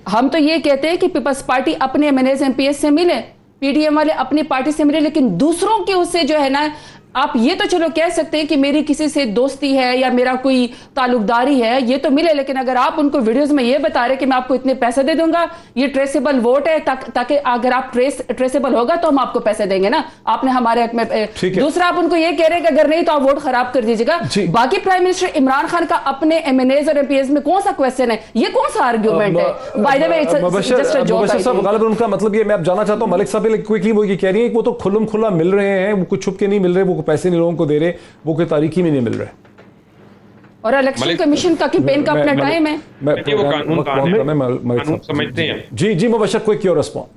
हम तो ये कहते हैं कि पीपल्स पार्टी अपने एमएनए एमपी से मिले, पीडीएम वाले अपनी पार्टी से मिले, लेकिन दूसरों के उससे जो है ना, आप ये तो चलो कह सकते हैं कि मेरी किसी से दोस्ती है या मेरा कोई ताल्लुकदारी है, ये तो मिले, लेकिन अगर आप उनको वीडियोस में ये बता रहे कि मैं आपको इतने पैसे दे दूंगा, ये ट्रेसेबल वोट है, ताकि अगर आप ट्रेसेबल होगा तो हम आपको पैसे देंगे ना, आपने हमारे हक में। दूसरा, आप उनको ये कह रहे हैं कि अगर नहीं तो आप वोट खराब कर दीजिएगा। बाकी प्राइम मिनिस्टर इमरान खान का अपने एमएनएज और एमपीएस में कौन सा क्वेश्चन है? ये कौन सा आर्ग्यूमेंट है? By the way just a joke. उनका मतलब ये मैं अब जानना चाहता हूँ मलिक साहब क्विकली, वो ये कह रही है कि वो तो खुल्लम खुल्ला मिल रहे हैं, वो कुछ छुप के नहीं मिल रहे, वो पैसे नहीं लोगों को दे रहे, वो कोई तारीखी में नहीं मिल रहे, और इलेक्शन कमीशन का कैंपेन का अपना टाइम है। कानून समझते हैं। जी जी Mubashir, quick your response.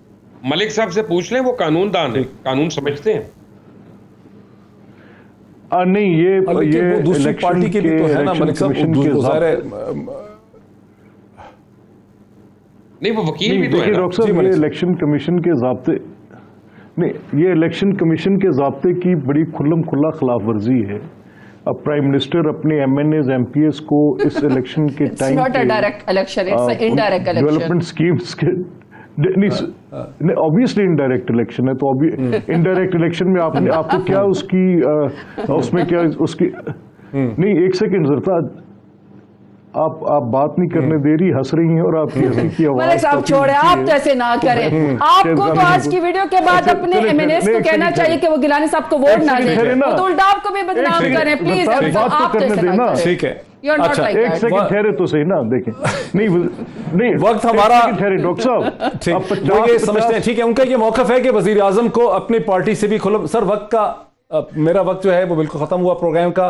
Malik साहब से पूछ लें, वो कानून दान है, कानून समझते हैं। नहीं, ये वो दूसरी पार्टी के भी तो है ना मलिक साहब, नहीं वो वकील भी तो है। डॉक्टर साहब, ये इलेक्शन कमीशन के ज़ाब्ते नहीं, ये इलेक्शन कमीशन के ज़ाब्ते की बड़ी खुल्लम खुल्ला खिलाफ वर्जी है। अब प्राइम मिनिस्टर अपने एमएनएज एमपीएस को इस इलेक्शन के टाइम डेवलपमेंट स्कीम्स के नहीं, ऑब्वियसली इनडायरेक्ट इलेक्शन है, तो इनडायरेक्ट इलेक्शन में आपको क्या उसकी उसमें क्या उसकी नहीं, एक सेकंड जरताज, आप बात नहीं करने दे रही, हंस रही हैं और आपकी हंसी की आवाज आप छोड़े, आप तो ऐसे ना करें। आपको तो आज की वीडियो के बाद अपने एमएनएस को कहना चाहिए कि वो गिलानी साहब को वोट ना दें, तो उल्टा आपको भी बदनाम करें प्लीज। आप तो ऐसे ना करें, ठीक है। अच्छा, एक सेकंड ठहरे तो सही ना, देखें नहीं वक्त हमारा ठहरे डॉक्टर साहब, वो ये समझते हैं, ठीक है, उनका ये मौकफ है कि वजीर आजम को अपनी पार्टी से भी खुल्लम। सर वक्त का मेरा वक्त जो है वो बिल्कुल खत्म हुआ प्रोग्राम का।